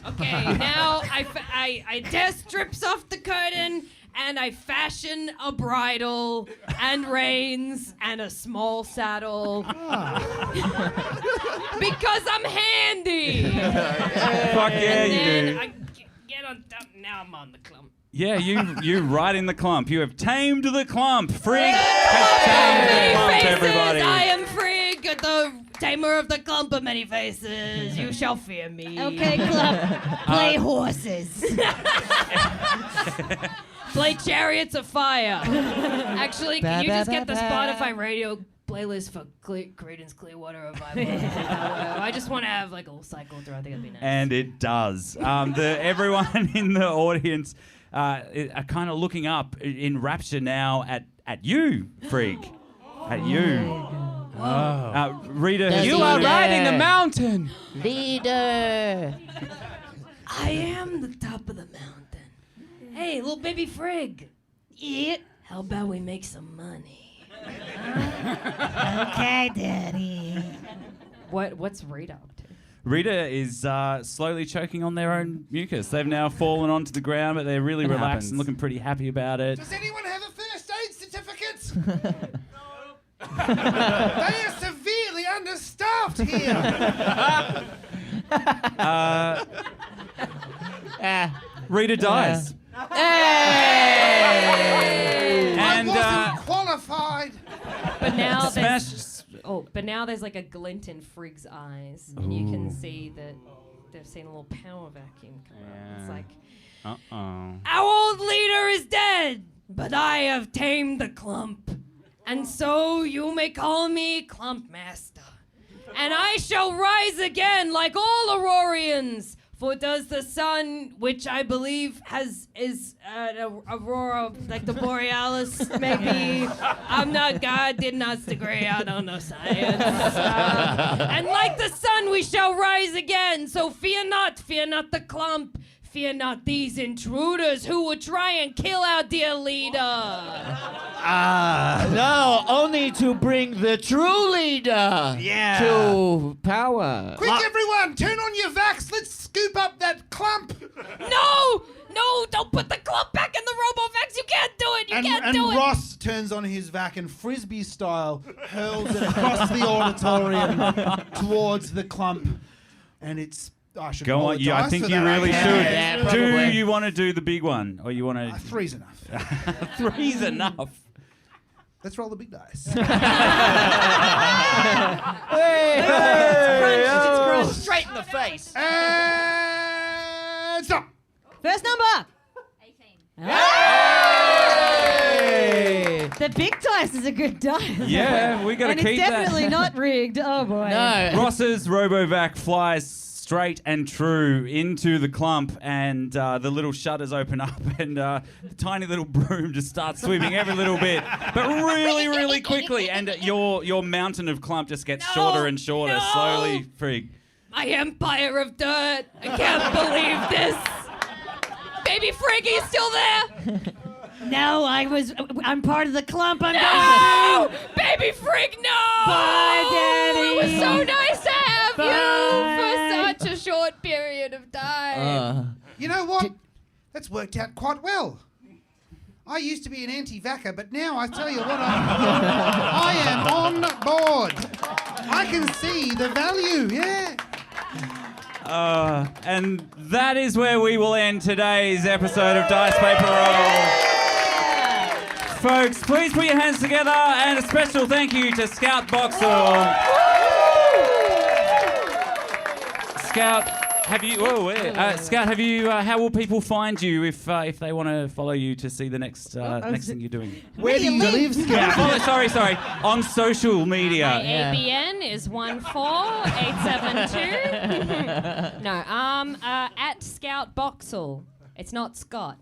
Okay, now I tear strips off the curtain and I fashion a bridle and reins and a small saddle because I'm handy. Fuck yeah, And you then do. I get on top. Now I'm on the clump. Yeah, you right in the clump. You have tamed the clump. Frig has tamed the clump, Many faces. everybody. I am Frig, the tamer of the clump of many faces. You shall fear me. Okay, Clump. Play horses. Play Chariots of Fire. Actually, can you just get the Spotify radio playlist for Creedence Clearwater Revival? I just want to have like a little cycle through. I think that'd be nice. And it does. Everyone in the audience are kind of looking up in rapture now at you, Frig. At you. Rita has You are learned- riding the mountain. Leader. I am the top of the mountain. Hey, little baby Frig. Yeah. How about we make some money? Okay, Daddy. What's Rita up to? Rita is slowly choking on their own mucus. They've now fallen onto the ground, but they're really relaxed happens. and looking pretty happy about it. Does anyone have a first aid certificate? They are severely understaffed here. Rita dies. And I wasn't qualified. But now Smash. but now there's like a glint in Frig's eyes, and you can see that they've seen a little power vacuum come out. It's like, our old leader is dead, but I have tamed the clump, and so you may call me Clump Master, and I shall rise again like all Aurorians. For does the sun, which I believe is an aurora, like the borealis, maybe? I'm not God, did not degree, I don't know science. And like the sun, we shall rise again. So fear not the clump. Fear not these intruders who will try and kill our dear leader. No, only to bring the true leader to power. Quick, everyone, turn on your vax. Let's scoop up that clump. No, don't put the clump back in the RoboVax. You can't do it. You can't do it. Ross turns on his vac and frisbee style hurls it across the auditorium towards the clump. And it's... I should Go roll on, a I dice think for you that, really I should. Yeah, Do probably. you want to do the big one, or you want to? 3's enough. 3's enough. Let's roll the big dice. Straight in the face. And stop. First number. 18. Hey! The big dice is a good dice. Yeah, we got to and keep it's definitely not rigged. Oh boy. No. Ross's Robovac flies straight and true into the clump, and the little shutters open up, and the tiny little broom just starts sweeping every little bit, but really, really quickly. And your mountain of clump just gets shorter and shorter, slowly. Frig. My empire of dirt. I can't believe this. Baby Friggy's still there. No, I'm part of the clump. I'm No! Baby Frig, no! Bye, Daddy. It was so nice to have Bye. you for such a short period of time. You know what? That's worked out quite well. I used to be an anti-vaxxer, but now I tell you what, I am on board. I can see the value, yeah. And that is where we will end today's episode of Dice Paper Roll. Folks, please put your hands together, and a special thank you to Scout Boxall. Scout, have you? Scout, have you? How will people find you if they want to follow you to see the next thing you're doing? Where do you live, Scout? Sorry. On social media. My ABN is 14872. No, at Scout Boxall. It's not Scott.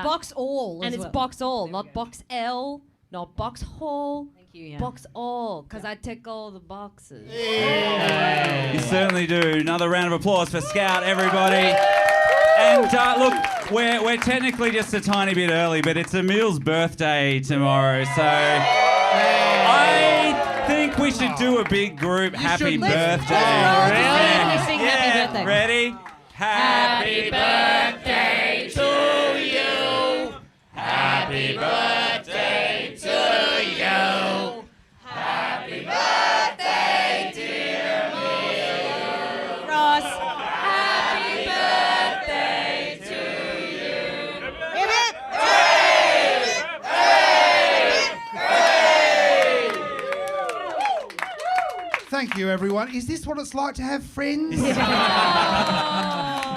Boxall. And it's Boxall, not Box L, not Box Hall. Thank you. Yeah. Boxall, because I tick all the boxes. You certainly do. Another round of applause for Scout, everybody. And look, we're technically just a tiny bit early, but it's Emil's birthday tomorrow, so I think we should do a big group happy birthday. Let's sing happy birthday. Ready? Happy birthday to you. Happy birthday to you. Happy birthday, dear Emil. Ross. Happy birthday to you. Thank you, everyone. Is this what it's like to have friends?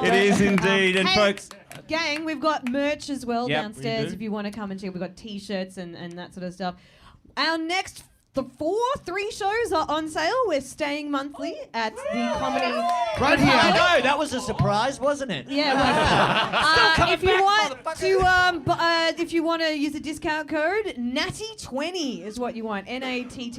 It is indeed. And Hey, folks, gang, we've got merch as well Yep, we downstairs do. if you want to come and check. We've got T-shirts and that sort of stuff. Our next three shows are on sale. We're staying monthly at the comedy. Right here. I know, that was a surprise, wasn't it? Yeah. If you want to use the discount code, Natty20 is what you want. NATTY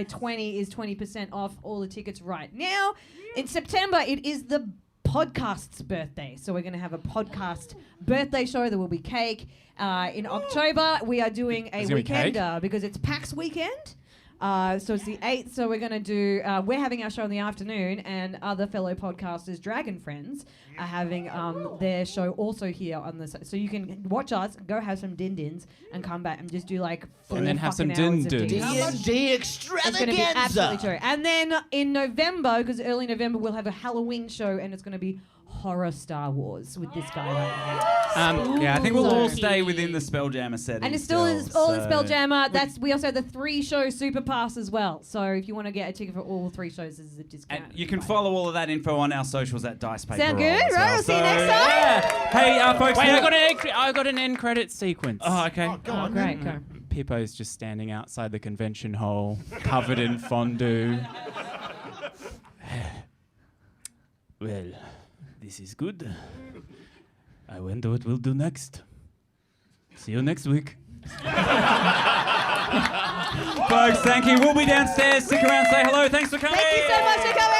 20 is 20% off all the tickets right now. In September, it is the podcast's birthday, so we're going to have a podcast birthday show. There will be cake. In October, we are doing a weekender because it's PAX weekend. So it's the 8th, so we're going to do, we're having our show in the afternoon, and other fellow podcasters, Dragon Friends, are having their show also here on the, so you can watch us, go have some din-dins, and come back and just do like 4 And then have some fucking hours of din-dins. D&D. D&D It's going to be absolutely true. And then in November, because early November, we'll have a Halloween show, and it's going to be horror Star Wars with this guy right now. yeah, I think we'll all Spooky. stay within the Spelljammer setting. And it's still all in Spelljammer. We also have the 3-show super pass as well. So if you want to get a ticket for all 3 shows, this is a discount. And you can follow all of that info on our socials at Dice Paper Sound Roll good? as Right, well. we'll see you next time. Yeah. Hey, folks. Wait, look- I got an end credit sequence. Oh, okay. Oh, great. Go. Pippo's just standing outside the convention hall, covered in fondue. Well, this is good. I wonder what we'll do next. See you next week. Folks, thank you. We'll be downstairs. Stick around, say hello. Thanks for coming. Thank you so much for coming!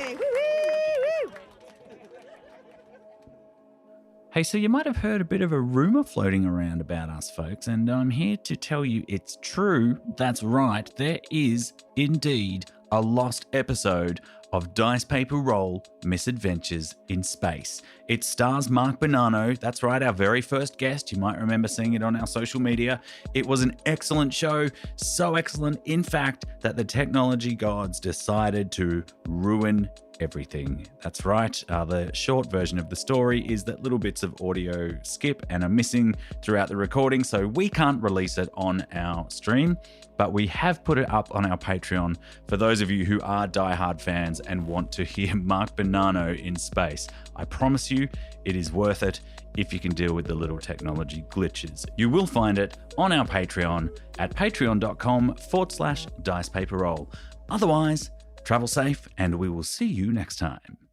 Yay! Woo, woo, woo. Hey, so you might have heard a bit of a rumor floating around about us, folks, and I'm here to tell you it's true. That's right. There is indeed a lost episode of Dice Paper Roll Misadventures in Space. It stars Mark Bonanno. That's right, our very first guest. You might remember seeing it on our social media. It was an excellent show. So excellent, in fact, that the technology gods decided to ruin everything. That's right. The short version of the story is that little bits of audio skip and are missing throughout the recording, so we can't release it on our stream, but we have put it up on our Patreon for those of you who are diehard fans and want to hear Mark Bonanno in space. I promise you, it is worth it if you can deal with the little technology glitches. You will find it on our Patreon at patreon.com/dicepaperroll. Otherwise, travel safe, and we will see you next time.